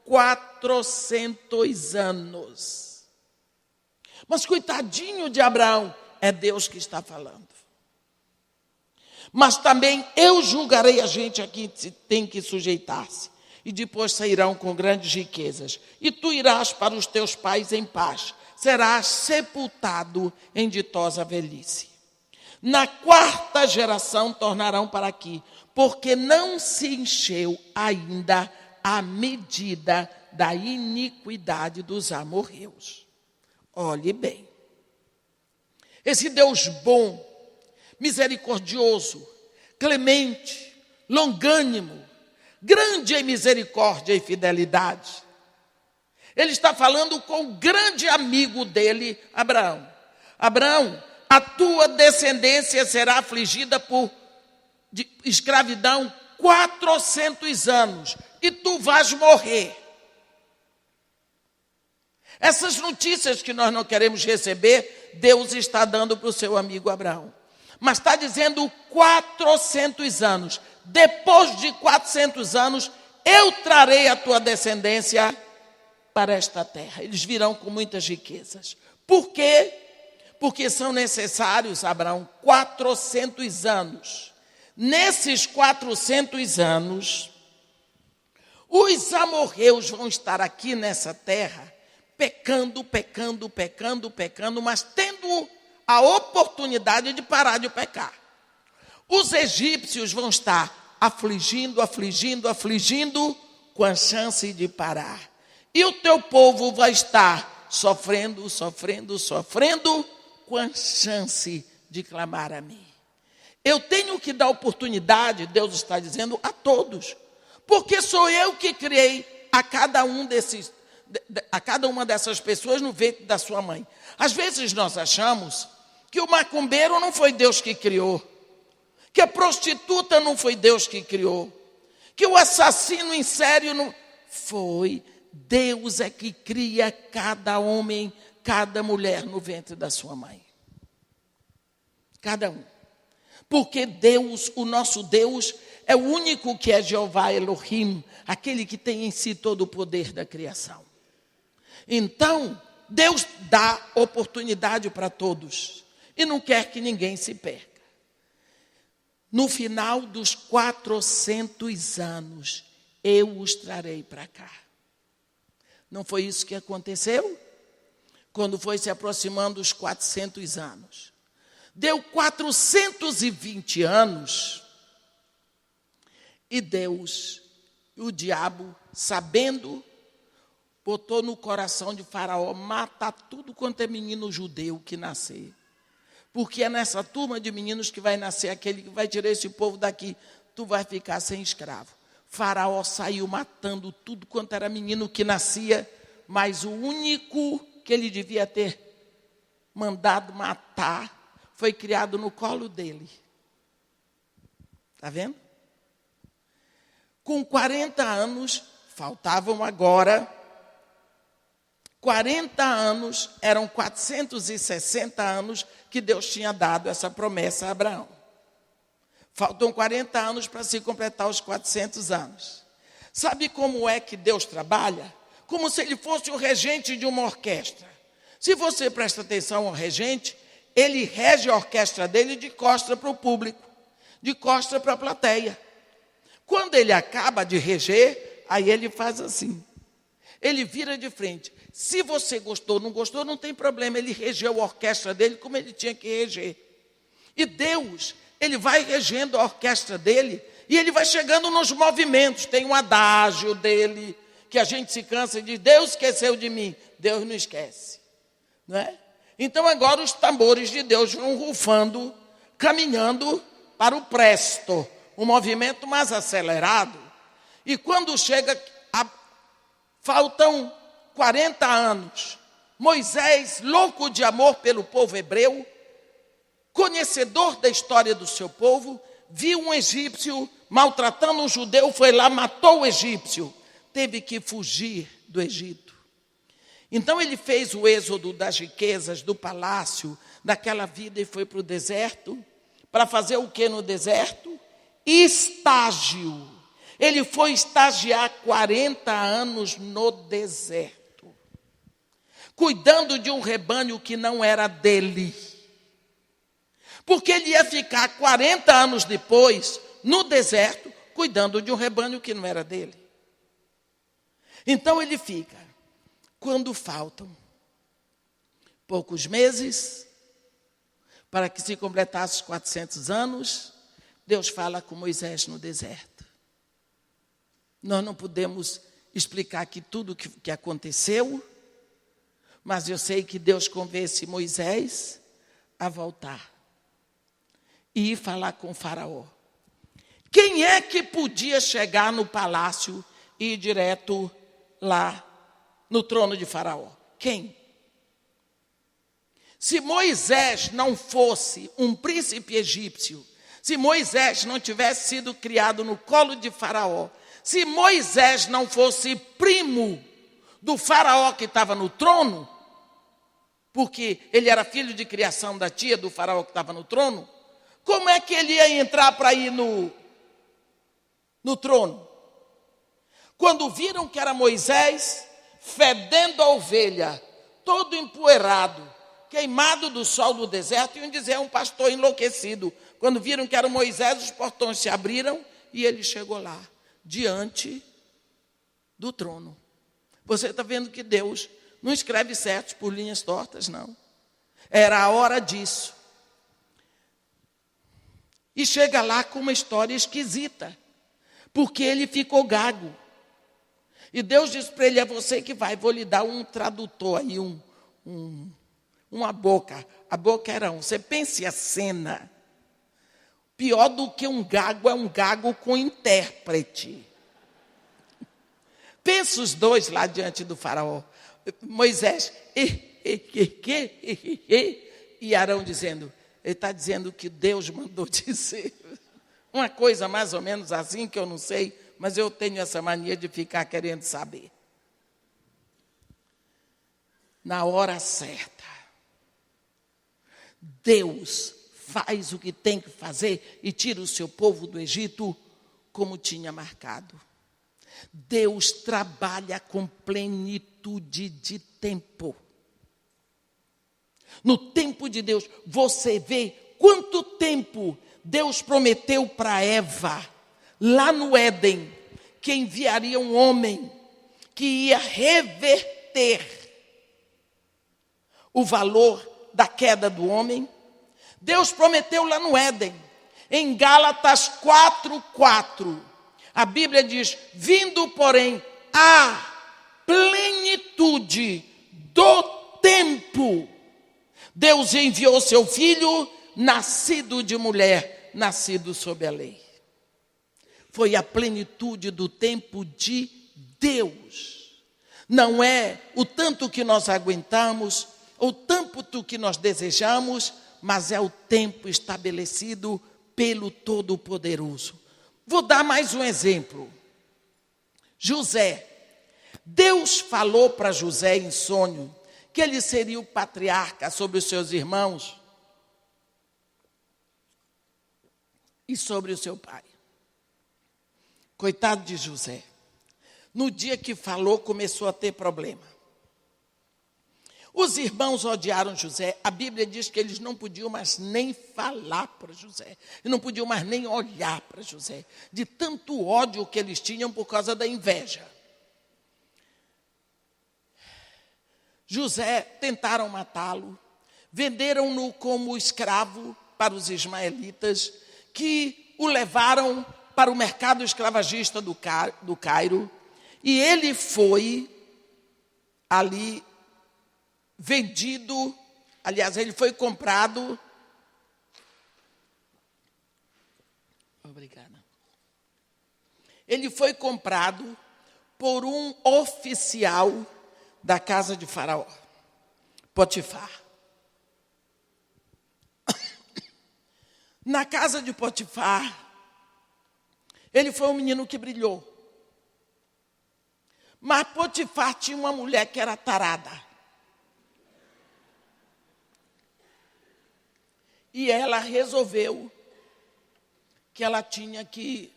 Speaker 1: 400 anos. Mas coitadinho de Abraão, é Deus que está falando. Mas também eu julgarei a gente aqui, tem que sujeitar-se. E depois sairão com grandes riquezas. E tu irás para os teus pais em paz. Serás sepultado em ditosa velhice. Na 4ª geração tornarão para aqui, porque não se encheu ainda a medida da iniquidade dos amorreus. Olhe bem. Esse Deus bom, misericordioso, clemente, longânimo, grande em misericórdia e fidelidade, Ele está falando com o grande amigo dele, Abraão. Abraão, a tua descendência será afligida por escravidão 400 anos e tu vais morrer. Essas notícias que nós não queremos receber, Deus está dando para o seu amigo Abraão. Mas está dizendo 400 anos. Depois de 400 anos, eu trarei a tua descendência para esta terra. Eles virão com muitas riquezas. Por quê? Porque são necessários, Abraão, 400 anos. Nesses 400 anos, os amorreus vão estar aqui nessa terra, pecando, mas tendo a oportunidade de parar de pecar. Os egípcios vão estar afligindo, com a chance de parar. E o teu povo vai estar sofrendo, com a chance de clamar a mim. Eu tenho que dar oportunidade, Deus está dizendo, a todos. Porque sou eu que criei a cada uma dessas pessoas no ventre da sua mãe. Às vezes nós achamos que o macumbeiro não foi Deus que criou, que a prostituta não foi Deus que criou, que o assassino em série não foi. Deus é que cria cada homem, cada mulher no ventre da sua mãe. Cada um. Porque Deus, o nosso Deus, é o único que é Jeová Elohim, aquele que tem em si todo o poder da criação. Então, Deus dá oportunidade para todos e não quer que ninguém se perca. No final dos 400 anos, eu os trarei para cá. Não foi isso que aconteceu? Quando foi se aproximando os 400 anos. Deu 420 anos e Deus, o diabo, sabendo, botou no coração de Faraó matar tudo quanto é menino judeu que nascer. Porque é nessa turma de meninos que vai nascer aquele que vai tirar esse povo daqui. Tu vai ficar sem escravo. Faraó saiu matando tudo quanto era menino que nascia, mas o único que ele devia ter mandado matar foi criado no colo dele. Está vendo? Com 40 anos, faltavam agora 40 anos, eram 460 anos que Deus tinha dado essa promessa a Abraão. Faltam 40 anos para se completar os 400 anos. Sabe como é que Deus trabalha? Como se ele fosse o regente de uma orquestra. Se você presta atenção ao regente, ele rege a orquestra dele de costa para o público, de costa para a plateia. Quando ele acaba de reger, aí ele faz assim. Ele vira de frente. Se você gostou, não gostou, não tem problema. Ele regeu a orquestra dele como ele tinha que reger. E Deus, ele vai regendo a orquestra dele e ele vai chegando nos movimentos. Tem um adágio dele que a gente se cansa e diz, Deus esqueceu de mim. Deus não esquece. Não é? Então agora os tambores de Deus vão rufando, caminhando para o presto. Um movimento mais acelerado. E quando chega, faltam 40 anos. Moisés, louco de amor pelo povo hebreu, conhecedor da história do seu povo, viu um egípcio maltratando um judeu, foi lá, matou o egípcio. Teve que fugir do Egito. Então ele fez o êxodo das riquezas, do palácio, daquela vida e foi para o deserto. Para fazer o que no deserto? Estágio. Ele foi estagiar 40 anos no deserto, cuidando de um rebanho que não era dele. Porque ele ia ficar 40 anos depois, no deserto, cuidando de um rebanho que não era dele. Então ele fica, quando faltam poucos meses, para que se completasse os 400 anos, Deus fala com Moisés no deserto. Nós não podemos explicar aqui tudo o que aconteceu, mas eu sei que Deus convence Moisés a voltar e ir falar com o Faraó. Quem é que podia chegar no palácio e ir direto lá no trono de Faraó? Quem? Se Moisés não fosse um príncipe egípcio, se Moisés não tivesse sido criado no colo de Faraó, se Moisés não fosse primo do Faraó que estava no trono, porque ele era filho de criação da tia do Faraó que estava no trono, como é que ele ia entrar para ir no trono? Quando viram que era Moisés, fedendo a ovelha, todo empoeirado, queimado do sol do deserto, iam dizer, é um pastor enlouquecido. Quando viram que era Moisés, os portões se abriram e ele chegou lá, diante do trono. Você está vendo que Deus não escreve certos por linhas tortas, não. Era a hora disso. E chega lá com uma história esquisita, porque ele ficou gago. E Deus disse para ele, é você que vai, vou lhe dar um tradutor aí, uma boca. A boca era Você pense a cena. Pior do que um gago é um gago com intérprete. Pensa os dois lá diante do faraó. Moisés, e Arão dizendo, ele está dizendo que Deus mandou dizer. Uma coisa mais ou menos assim, que eu não sei, mas eu tenho essa mania de ficar querendo saber. Na hora certa, Deus faz o que tem que fazer e tira o seu povo do Egito como tinha marcado. Deus trabalha com plenitude de tempo. No tempo de Deus, você vê quanto tempo Deus prometeu para Eva, lá no Éden, que enviaria um homem que ia reverter o valor da queda do homem. Deus prometeu lá no Éden, em Gálatas 4:4. A Bíblia diz, vindo, porém, a plenitude do tempo, Deus enviou seu filho, nascido de mulher, nascido sob a lei. Foi a plenitude do tempo de Deus. Não é o tanto que nós aguentamos, o tanto que nós desejamos, mas é o tempo estabelecido pelo Todo-Poderoso. Vou dar mais um exemplo. José. Deus falou para José em sonho que ele seria o patriarca sobre os seus irmãos e sobre o seu pai. Coitado de José. No dia que falou, começou a ter problema. Os irmãos odiaram José. A Bíblia diz que eles não podiam mais nem falar para José. E não podiam mais nem olhar para José. De tanto ódio que eles tinham por causa da inveja. José tentaram matá-lo. Venderam-no como escravo para os ismaelitas, que o levaram para o mercado escravagista do Cairo. E ele foi ali vendido, aliás, ele foi comprado. Obrigada. Ele foi comprado por um oficial da casa de Faraó, Potifar. Na casa de Potifar, ele foi um menino que brilhou. Mas Potifar tinha uma mulher que era tarada. E ela resolveu que ela tinha que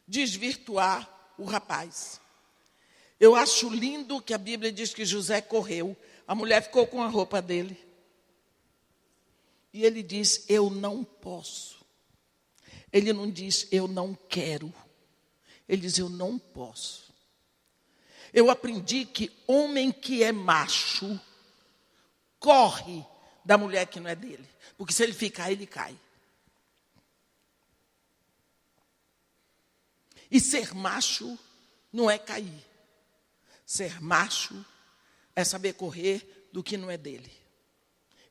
Speaker 1: desvirtuar o rapaz. Eu acho lindo que a Bíblia diz que José correu. A mulher ficou com a roupa dele. E ele diz, eu não posso. Ele não diz, eu não quero. Ele diz, eu não posso. Eu aprendi que homem que é macho corre da mulher que não é dele. Porque se ele ficar, ele cai. E ser macho não é cair. Ser macho é saber correr do que não é dele.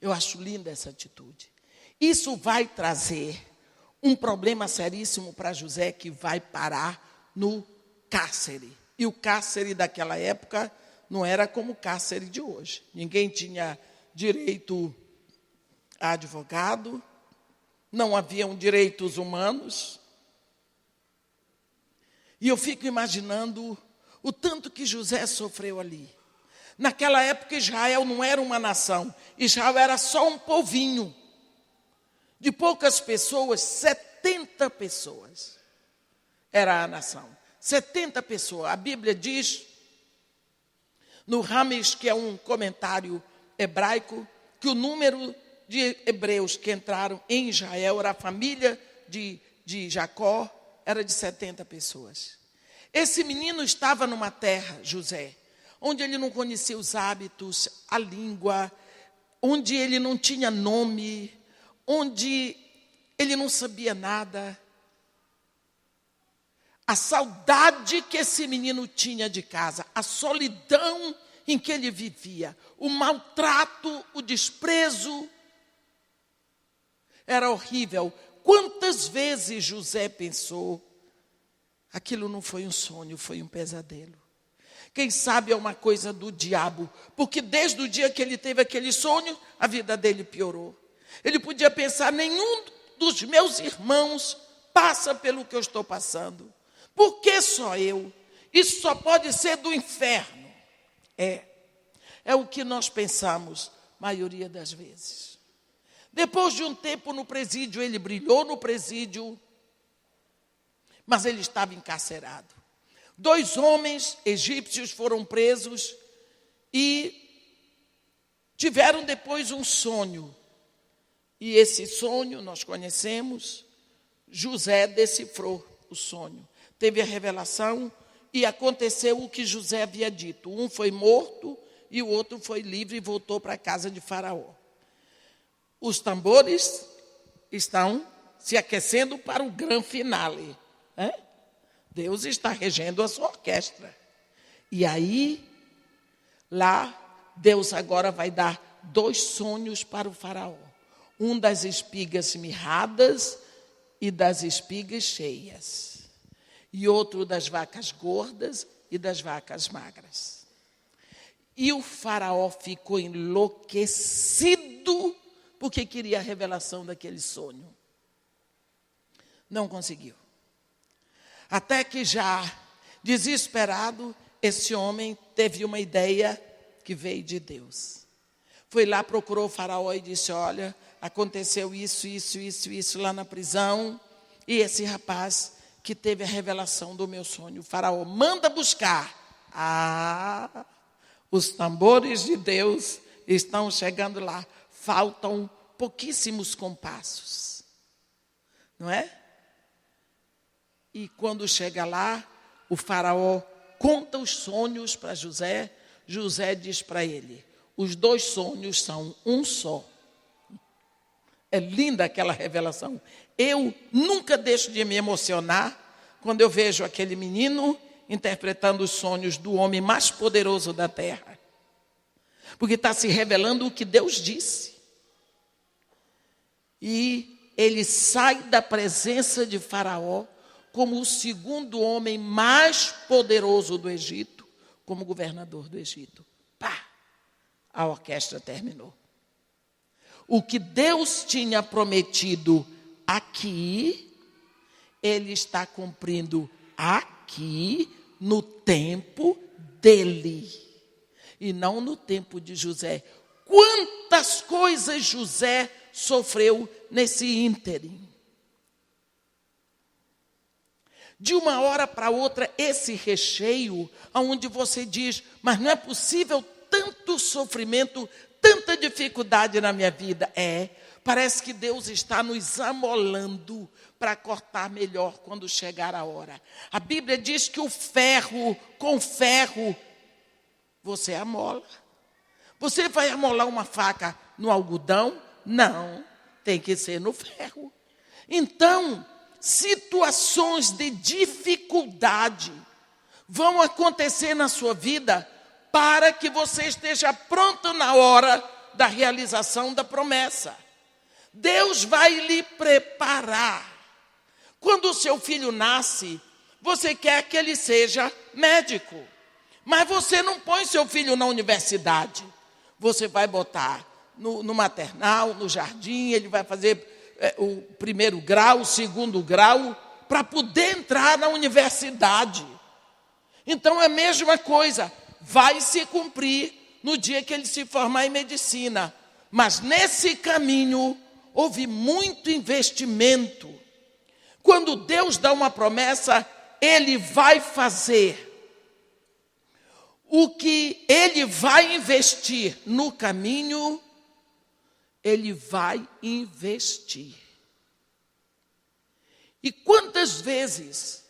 Speaker 1: Eu acho linda essa atitude. Isso vai trazer um problema seríssimo para José, que vai parar no cárcere. E o cárcere daquela época não era como o cárcere de hoje. Ninguém tinha direito a advogado, não haviam direitos humanos. E eu fico imaginando o tanto que José sofreu ali. Naquela época, Israel não era uma nação. Israel era só um povinho. De poucas pessoas, 70 pessoas era a nação. 70 pessoas. A Bíblia diz, no Ramesh, que é um comentário hebraico, que o número de hebreus que entraram em Israel, era a família de Jacó, era de 70 pessoas. Esse menino estava numa terra, José, onde ele não conhecia os hábitos, a língua, onde ele não tinha nome, onde ele não sabia nada. A saudade que esse menino tinha de casa, a solidão em que ele vivia, o maltrato, o desprezo, era horrível. Quantas vezes José pensou, aquilo não foi um sonho, foi um pesadelo. Quem sabe é uma coisa do diabo, porque desde o dia que ele teve aquele sonho, a vida dele piorou. Ele podia pensar, nenhum dos meus irmãos passa pelo que eu estou passando. Por que só eu? Isso só pode ser do inferno. É o que nós pensamos, maioria das vezes. Depois de um tempo no presídio, ele brilhou no presídio, mas ele estava encarcerado. 2 homens egípcios foram presos e tiveram depois um sonho. E esse sonho, nós conhecemos, José decifrou o sonho. Teve a revelação e aconteceu o que José havia dito. Um foi morto e o outro foi livre e voltou para a casa de Faraó. Os tambores estão se aquecendo para o grande finale. Deus está regendo a sua orquestra. E aí, lá, Deus agora vai dar 2 sonhos para o Faraó. Um das espigas mirradas e das espigas cheias. E outro das vacas gordas e das vacas magras. E o Faraó ficou enlouquecido porque queria a revelação daquele sonho. Não conseguiu. Até que já, desesperado, esse homem teve uma ideia que veio de Deus. Foi lá, procurou o Faraó e disse, olha, aconteceu isso lá na prisão. E esse rapaz que teve a revelação do meu sonho, o Faraó, manda buscar. Os tambores de Deus estão chegando lá. Faltam pouquíssimos compassos. Não é? E quando chega lá, o Faraó conta os sonhos para José. José diz para ele, os 2 sonhos são um só. É linda aquela revelação. Eu nunca deixo de me emocionar quando eu vejo aquele menino interpretando os sonhos do homem mais poderoso da terra. Porque está se revelando o que Deus disse. E ele sai da presença de Faraó como o 2º homem mais poderoso do Egito, como governador do Egito. Pá! A orquestra terminou. O que Deus tinha prometido aqui, Ele está cumprindo aqui, no tempo dele. E não no tempo de José. Quantas coisas José sofreu nesse ínterim. De uma hora para outra, esse recheio, onde você diz, mas não é possível tanto sofrimento, tanta dificuldade na minha vida. Parece que Deus está nos amolando para cortar melhor quando chegar a hora. A Bíblia diz que o ferro, com ferro, você amola. Você vai amolar uma faca no algodão? Não, tem que ser no ferro. Então, situações de dificuldade vão acontecer na sua vida para que você esteja pronto na hora da realização da promessa. Deus vai lhe preparar. Quando o seu filho nasce, você quer que ele seja médico. Mas você não põe seu filho na universidade. Você vai botar no maternal, no jardim, ele vai fazer o primeiro grau, o segundo grau, para poder entrar na universidade. Então é a mesma coisa, vai se cumprir no dia que ele se formar em medicina. Mas nesse caminho houve muito investimento. Quando Deus dá uma promessa, Ele vai fazer. O que Ele vai investir no caminho, Ele vai investir. E quantas vezes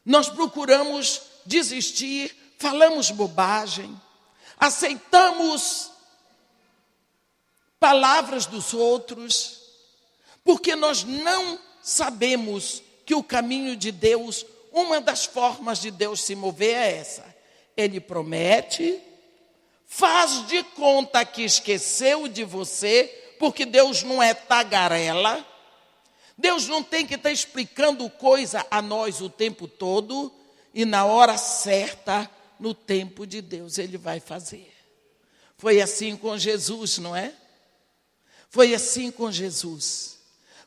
Speaker 1: nós procuramos desistir, falamos bobagem, aceitamos palavras dos outros, porque nós não sabemos que o caminho de Deus, uma das formas de Deus se mover é essa. Ele promete, faz de conta que esqueceu de você, porque Deus não é tagarela. Deus não tem que estar explicando coisa a nós o tempo todo, e na hora certa, no tempo de Deus, Ele vai fazer. Foi assim com Jesus, não é? Foi assim com Jesus.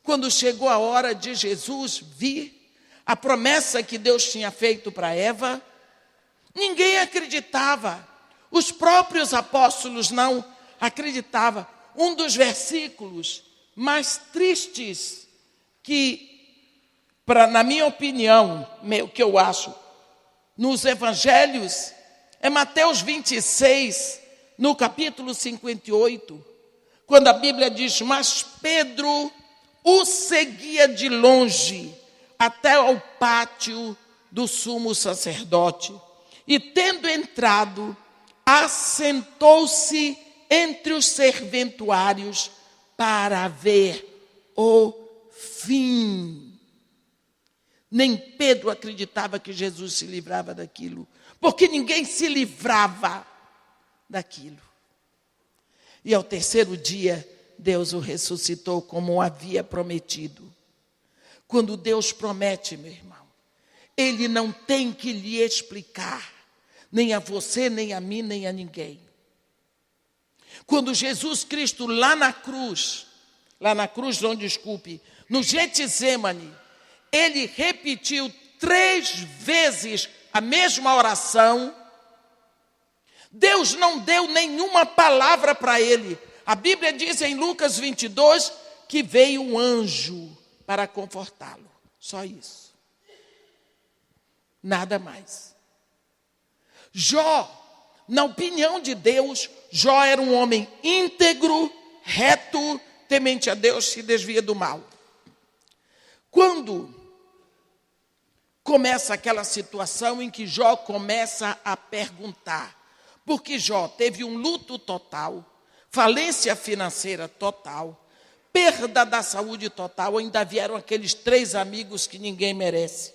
Speaker 1: Quando chegou a hora de Jesus vir, a promessa que Deus tinha feito para Eva, ninguém acreditava. Os próprios apóstolos não acreditavam. Um dos versículos mais tristes na minha opinião, que eu acho, nos evangelhos, é Mateus 26, no capítulo 58, quando a Bíblia diz, mas Pedro o seguia de longe até ao pátio do sumo sacerdote. E tendo entrado, assentou-se entre os serventuários para ver o fim. Nem Pedro acreditava que Jesus se livrava daquilo, porque ninguém se livrava daquilo. E ao terceiro dia, Deus o ressuscitou como havia prometido. Quando Deus promete, meu irmão, Ele não tem que lhe explicar, nem a você, nem a mim, nem a ninguém. Quando Jesus Cristo lá na cruz, no Getsemane, Ele repetiu 3 vezes a mesma oração. Deus não deu nenhuma palavra para ele. A Bíblia diz em Lucas 22 que veio um anjo para confortá-lo. Só isso. Nada mais. Jó, na opinião de Deus, Jó era um homem íntegro, reto, temente a Deus, se desvia do mal. Quando começa aquela situação em que Jó começa a perguntar, porque Jó teve um luto total, falência financeira total, perda da saúde total, ainda vieram aqueles 3 amigos que ninguém merece.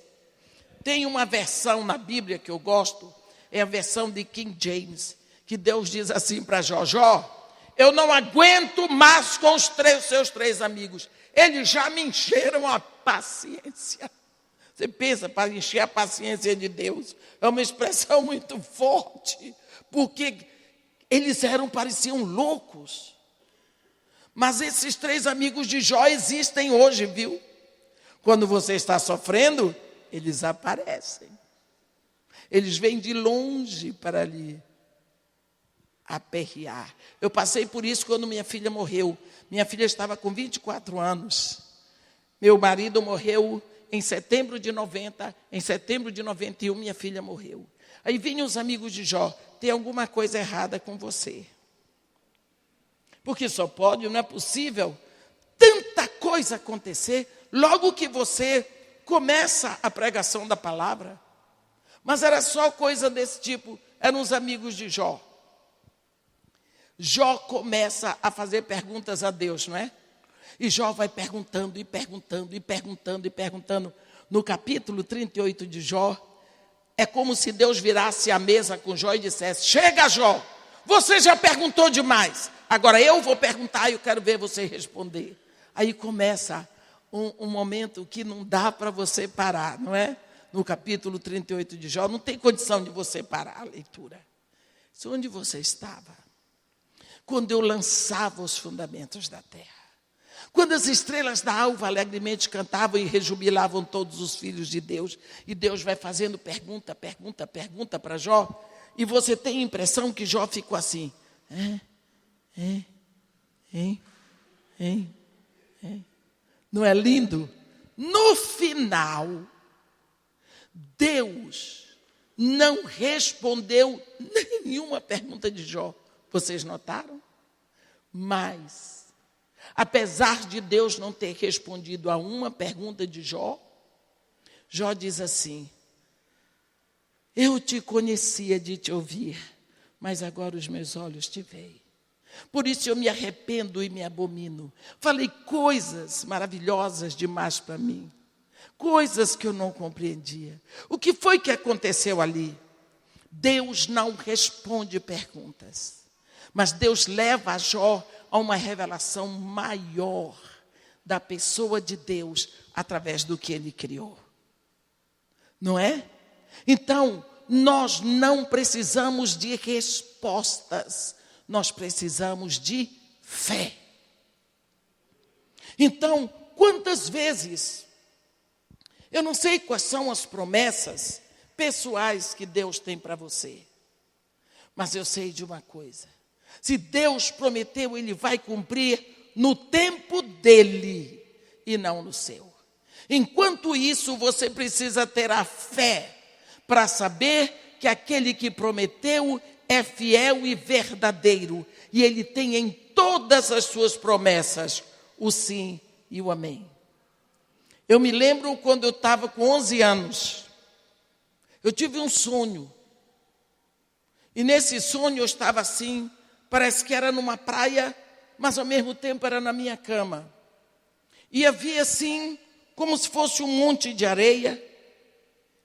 Speaker 1: Tem uma versão na Bíblia que eu gosto, é a versão de King James, que Deus diz assim para Jó, Jó, eu não aguento mais com os seus 3 amigos, eles já me encheram a paciência. Você pensa, para encher a paciência de Deus, é uma expressão muito forte, porque eles pareciam loucos. Mas esses 3 amigos de Jó existem hoje, viu? Quando você está sofrendo, eles aparecem. Eles vêm de longe para lhe aperrear. Eu passei por isso quando minha filha morreu. Minha filha estava com 24 anos. Meu marido morreu em setembro de 90. Em setembro de 91, minha filha morreu. Aí vinham os amigos de Jó. Tem alguma coisa errada com você. Porque só pode, não é possível tanta coisa acontecer logo que você começa a pregação da palavra. Mas era só coisa desse tipo, eram os amigos de Jó. Jó começa a fazer perguntas a Deus, não é? E Jó vai perguntando, e perguntando, e perguntando, e perguntando. No capítulo 38 de Jó, é como se Deus virasse a mesa com Jó e dissesse, chega Jó, você já perguntou demais, agora eu vou perguntar e eu quero ver você responder. Aí começa um momento que não dá para você parar, não é? no capítulo 38 de Jó, não tem condição de você parar a leitura. Isso onde você estava quando eu lançava os fundamentos da terra. Quando as estrelas da alva alegremente cantavam e rejubilavam todos os filhos de Deus. E Deus vai fazendo pergunta para Jó. E você tem a impressão que Jó ficou assim. Não é lindo? No final, Deus não respondeu nenhuma pergunta de Jó. Vocês notaram? Mas, apesar de Deus não ter respondido a uma pergunta de Jó, Jó diz assim: eu te conhecia de te ouvir, mas agora os meus olhos te veem. Por isso eu me arrependo e me abomino. Falei coisas maravilhosas demais para mim, coisas que eu não compreendia. O que foi que aconteceu ali? Deus não responde perguntas, mas Deus leva a Jó a uma revelação maior da pessoa de Deus através do que Ele criou. Não é? Então, nós não precisamos de respostas, nós precisamos de fé. Então, quantas vezes, eu não sei quais são as promessas pessoais que Deus tem para você, mas eu sei de uma coisa: se Deus prometeu, Ele vai cumprir no tempo dEle e não no seu. Enquanto isso, você precisa ter a fé para saber que aquele que prometeu é fiel e verdadeiro, e Ele tem em todas as suas promessas o sim e o amém. Eu me lembro quando eu estava com 11 anos, eu tive um sonho, e nesse sonho eu estava assim, parece que era numa praia, mas ao mesmo tempo era na minha cama, e havia assim, como se fosse um monte de areia,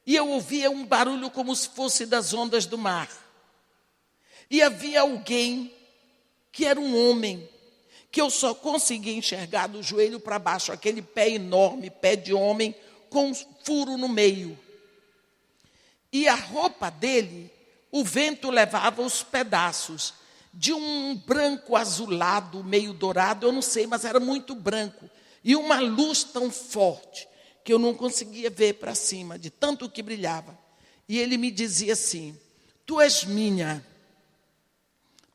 Speaker 1: e eu ouvia um barulho como se fosse das ondas do mar. E havia alguém que era um homem, que eu só conseguia enxergar do joelho para baixo, aquele pé enorme, pé de homem, com um furo no meio. E a roupa dele, o vento levava os pedaços de um branco azulado, meio dourado, eu não sei, mas era muito branco. E uma luz tão forte, que eu não conseguia ver para cima, de tanto que brilhava. E ele me dizia assim: tu és minha,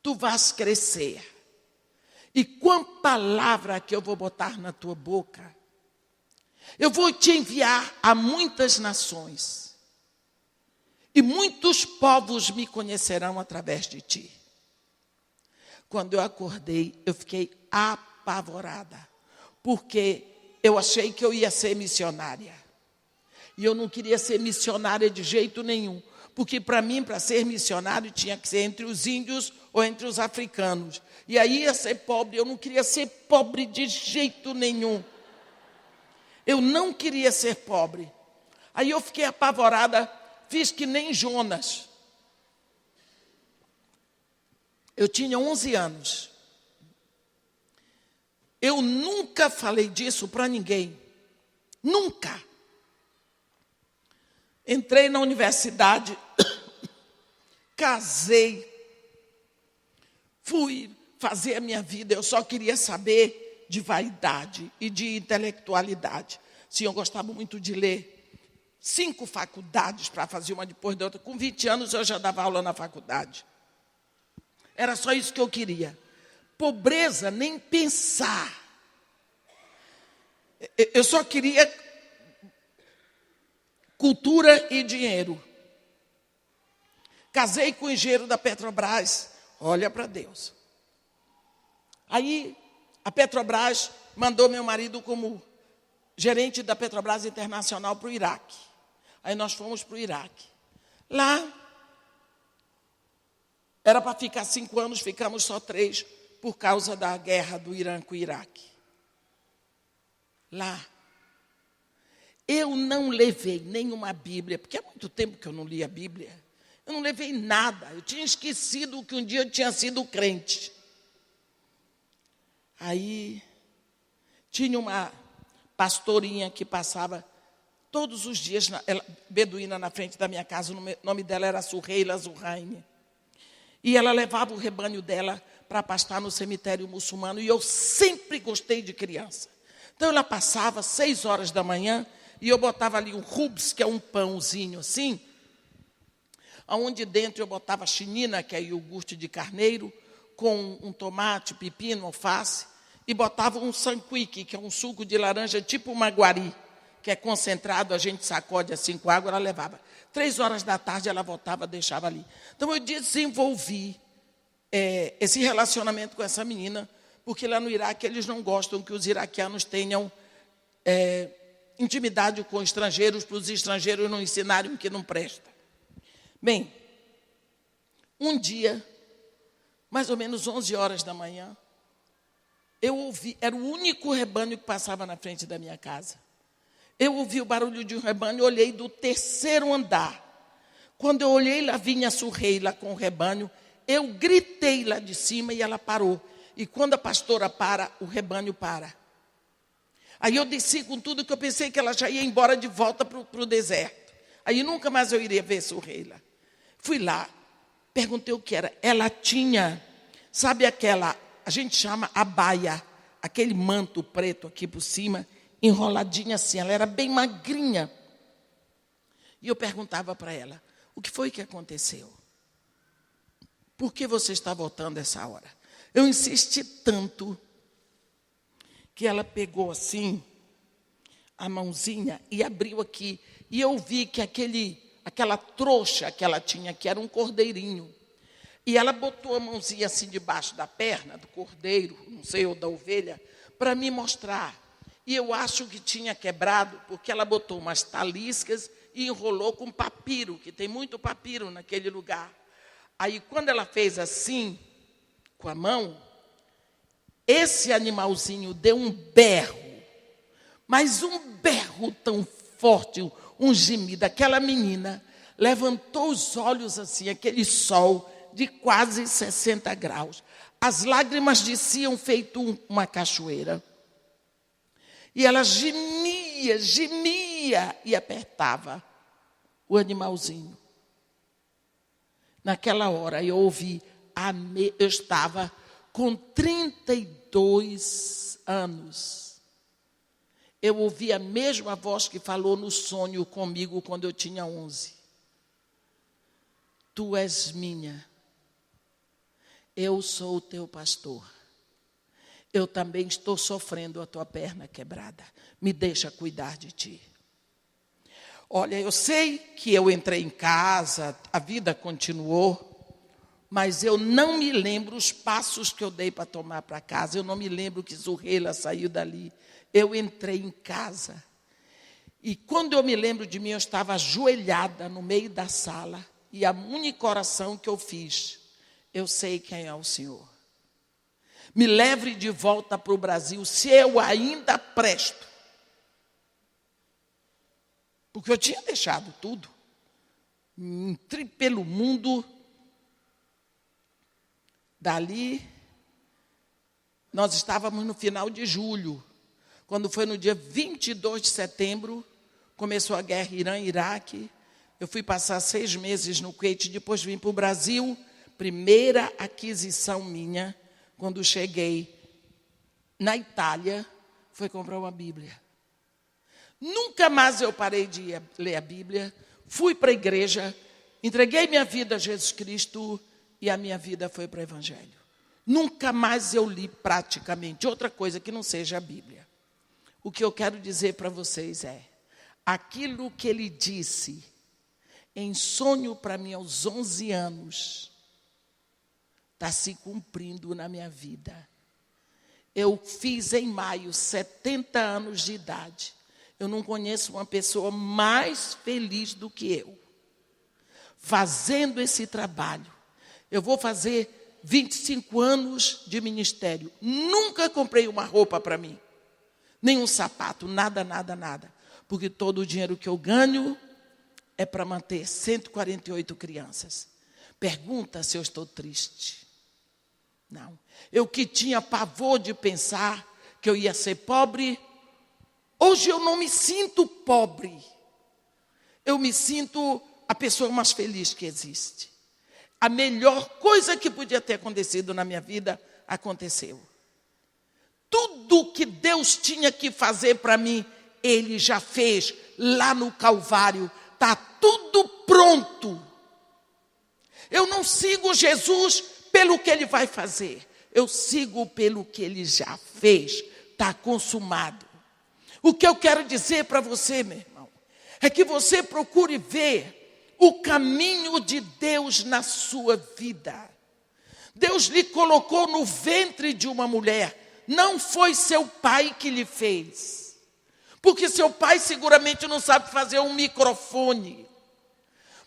Speaker 1: tu vais crescer, e com a palavra que eu vou botar na tua boca, eu vou te enviar a muitas nações, e muitos povos me conhecerão através de ti. Quando eu acordei, eu fiquei apavorada, porque eu achei que eu ia ser missionária. E eu não queria ser missionária de jeito nenhum. Porque para mim, para ser missionário, tinha que ser entre os índios ou entre os africanos. E aí ia ser pobre. Eu não queria ser pobre de jeito nenhum. Eu não queria ser pobre. Aí eu fiquei apavorada, fiz que nem Jonas. Eu tinha 11 anos. Eu nunca falei disso para ninguém. Nunca. Entrei na universidade, casei, fui fazer a minha vida. Eu só queria saber de vaidade e de intelectualidade. Sim, eu gostava muito de ler. 5 faculdades para fazer uma depois da outra. Com 20 anos eu já dava aula na faculdade. Era só isso que eu queria. Pobreza, nem pensar. Eu só queria cultura e dinheiro. Casei com o engenheiro da Petrobras. Olha para Deus. Aí a Petrobras mandou meu marido como gerente da Petrobras Internacional para o Iraque. Aí nós fomos para o Iraque. Lá era para ficar 5 anos, ficamos só 3 por causa da guerra do Irã com o Iraque. Lá, eu não levei nenhuma Bíblia, porque há muito tempo que eu não li a Bíblia. Eu não levei nada, eu tinha esquecido que um dia eu tinha sido crente. Aí, tinha uma pastorinha que passava todos os dias, beduína na frente da minha casa, o nome dela era Surreila Zurraine. E ela levava o rebanho dela para pastar no cemitério muçulmano, e eu sempre gostei de criança. Então ela passava 6 horas da manhã, e eu botava ali um rubs, que é um pãozinho assim, onde dentro eu botava chinina, que é iogurte de carneiro, com um tomate, pepino, alface, e botava um sanquique, que é um suco de laranja tipo maguari, que é concentrado, a gente sacode assim com água, ela levava. 3 horas da tarde ela voltava, deixava ali. Então eu desenvolvi esse relacionamento com essa menina, porque lá no Iraque eles não gostam que os iraquianos tenham intimidade com estrangeiros, para os estrangeiros não ensinarem o que não presta. Bem, um dia, mais ou menos 11 horas da manhã, eu ouvi, era o único rebanho que passava na frente da minha casa. Eu ouvi o barulho de um rebanho, olhei do 3º andar. Quando eu olhei, lá vinha a Surreila com o rebanho, eu gritei lá de cima e ela parou. E quando a pastora para, o rebanho para. Aí eu desci com tudo, que eu pensei que ela já ia embora de volta para o deserto. Aí nunca mais eu iria ver Surreila. Fui lá, perguntei o que era. Ela tinha, sabe aquela, a gente chama abaia, aquele manto preto aqui por cima, enroladinha assim, ela era bem magrinha. E eu perguntava para ela, o que foi que aconteceu? Por que você está voltando essa hora? Eu insisti tanto que ela pegou assim a mãozinha e abriu aqui. E eu vi que aquela trouxa que ela tinha, que era um cordeirinho. E ela botou a mãozinha assim debaixo da perna do cordeiro, não sei, ou da ovelha, para me mostrar. E eu acho que tinha quebrado, porque ela botou umas taliscas e enrolou com papiro, que tem muito papiro naquele lugar. Aí, quando ela fez assim, com a mão, esse animalzinho deu um berro, mas um berro tão forte, um gemido. Aquela menina levantou os olhos assim, aquele sol de quase 60 graus. As lágrimas desciam feito uma cachoeira. E ela gemia e apertava o animalzinho. Naquela hora eu ouvi, eu estava com 32 anos. Eu ouvi a mesma voz que falou no sonho comigo quando eu tinha 11. Tu és minha. Eu sou o teu pastor. Eu também estou sofrendo a tua perna quebrada. Me deixa cuidar de ti. Olha, eu sei que eu entrei em casa, a vida continuou, mas eu não me lembro os passos que eu dei para tomar para casa. Eu não me lembro que Surreila saiu dali. Eu entrei em casa. E quando eu me lembro de mim, eu estava ajoelhada no meio da sala. E a única oração que eu fiz, eu sei quem é o Senhor. Me leve de volta para o Brasil, se eu ainda presto. Porque eu tinha deixado tudo. Entrei pelo mundo. Dali, nós estávamos no final de julho. Quando foi no dia 22 de setembro, começou a guerra Irã-Iraque. Eu fui passar 6 meses no Kuwait, depois vim para o Brasil. Primeira aquisição minha, quando cheguei na Itália, foi comprar uma Bíblia. Nunca mais eu parei de ler a Bíblia. Fui para a igreja, entreguei minha vida a Jesus Cristo e a minha vida foi para o Evangelho. Nunca mais eu li praticamente outra coisa que não seja a Bíblia. O que eu quero dizer para vocês é, aquilo que ele disse em sonho para mim aos 11 anos, está se cumprindo na minha vida. Eu fiz em maio 70 anos de idade. Eu não conheço uma pessoa mais feliz do que eu. Fazendo esse trabalho. Eu vou fazer 25 anos de ministério. Nunca comprei uma roupa para mim. Nem um sapato, nada. Porque todo o dinheiro que eu ganho é para manter 148 crianças. Pergunta se eu estou triste. Não. Eu que tinha pavor de pensar que eu ia ser pobre, hoje eu não me sinto pobre. eu me sinto a pessoa mais feliz que existe. A melhor coisa que podia ter acontecido na minha vida, aconteceu. Tudo que Deus tinha que fazer para mim, Ele já fez lá no Calvário. Está tudo pronto. Eu não sigo Jesus pelo que Ele vai fazer. Eu sigo pelo que Ele já fez. Está consumado. O que eu quero dizer para você, meu irmão, é que você procure ver o caminho de Deus na sua vida. Deus lhe colocou no ventre de uma mulher. Não foi seu pai que lhe fez. Porque seu pai seguramente não sabe fazer um microfone.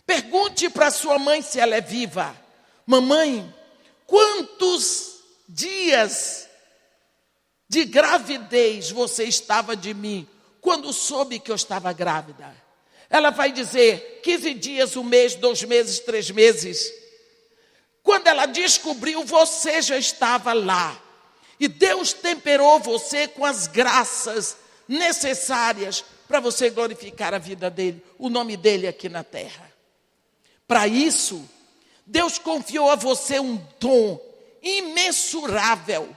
Speaker 1: Pergunte para sua mãe se ela é viva. Mamãe, quantos dias de gravidez você estava de mim quando soube que eu estava grávida? Ela vai dizer 15 dias, 1 mês, 2 meses, 3 meses. Quando ela descobriu, você já estava lá. E Deus temperou você com as graças necessárias para você glorificar a vida dele, o nome dele aqui na terra. Para isso, Deus confiou a você um dom imensurável,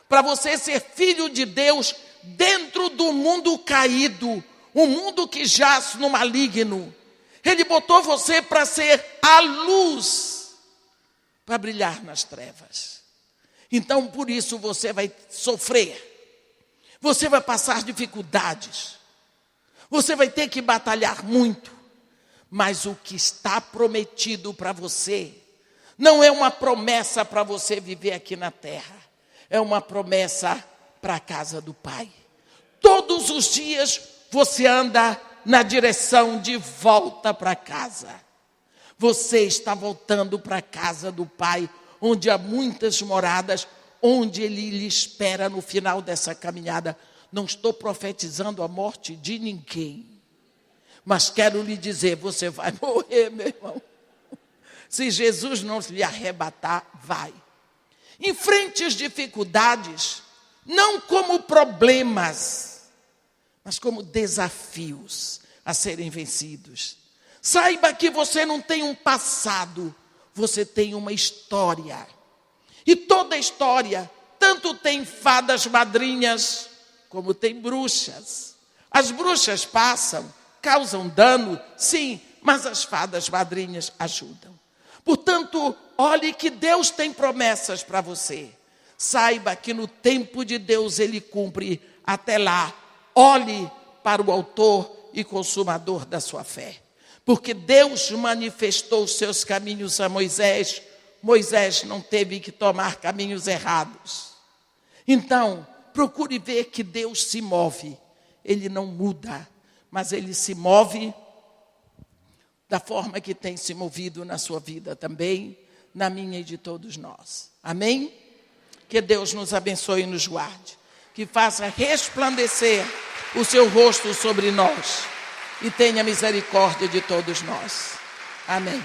Speaker 1: para você ser filho de Deus dentro do mundo caído, um mundo que jaz no maligno. Ele botou você para ser a luz, para brilhar nas trevas. Então, por isso, você vai sofrer. Você vai passar dificuldades. Você vai ter que batalhar muito. Mas o que está prometido para você não é uma promessa para você viver aqui na terra. É uma promessa para a casa do Pai. Todos os dias você anda na direção de volta para casa. Você está voltando para a casa do Pai, onde há muitas moradas, onde Ele lhe espera no final dessa caminhada. Não estou profetizando a morte de ninguém, mas quero lhe dizer, você vai morrer, meu irmão. Se Jesus não lhe arrebatar, vai. Enfrente as dificuldades, não como problemas, mas como desafios a serem vencidos. Saiba que você não tem um passado, você tem uma história. E toda história, tanto tem fadas madrinhas, como tem bruxas. As bruxas passam, causam dano, sim, mas as fadas madrinhas ajudam. Portanto, olhe que Deus tem promessas para você. Saiba que no tempo de Deus Ele cumpre. Até lá, olhe para o autor e consumador da sua fé. Porque Deus manifestou os seus caminhos a Moisés. Moisés não teve que tomar caminhos errados. Então, procure ver que Deus se move. Ele não muda, mas Ele se move da forma que tem se movido na sua vida também, na minha e de todos nós. Amém? Que Deus nos abençoe e nos guarde. Que faça resplandecer o seu rosto sobre nós e tenha misericórdia de todos nós. Amém.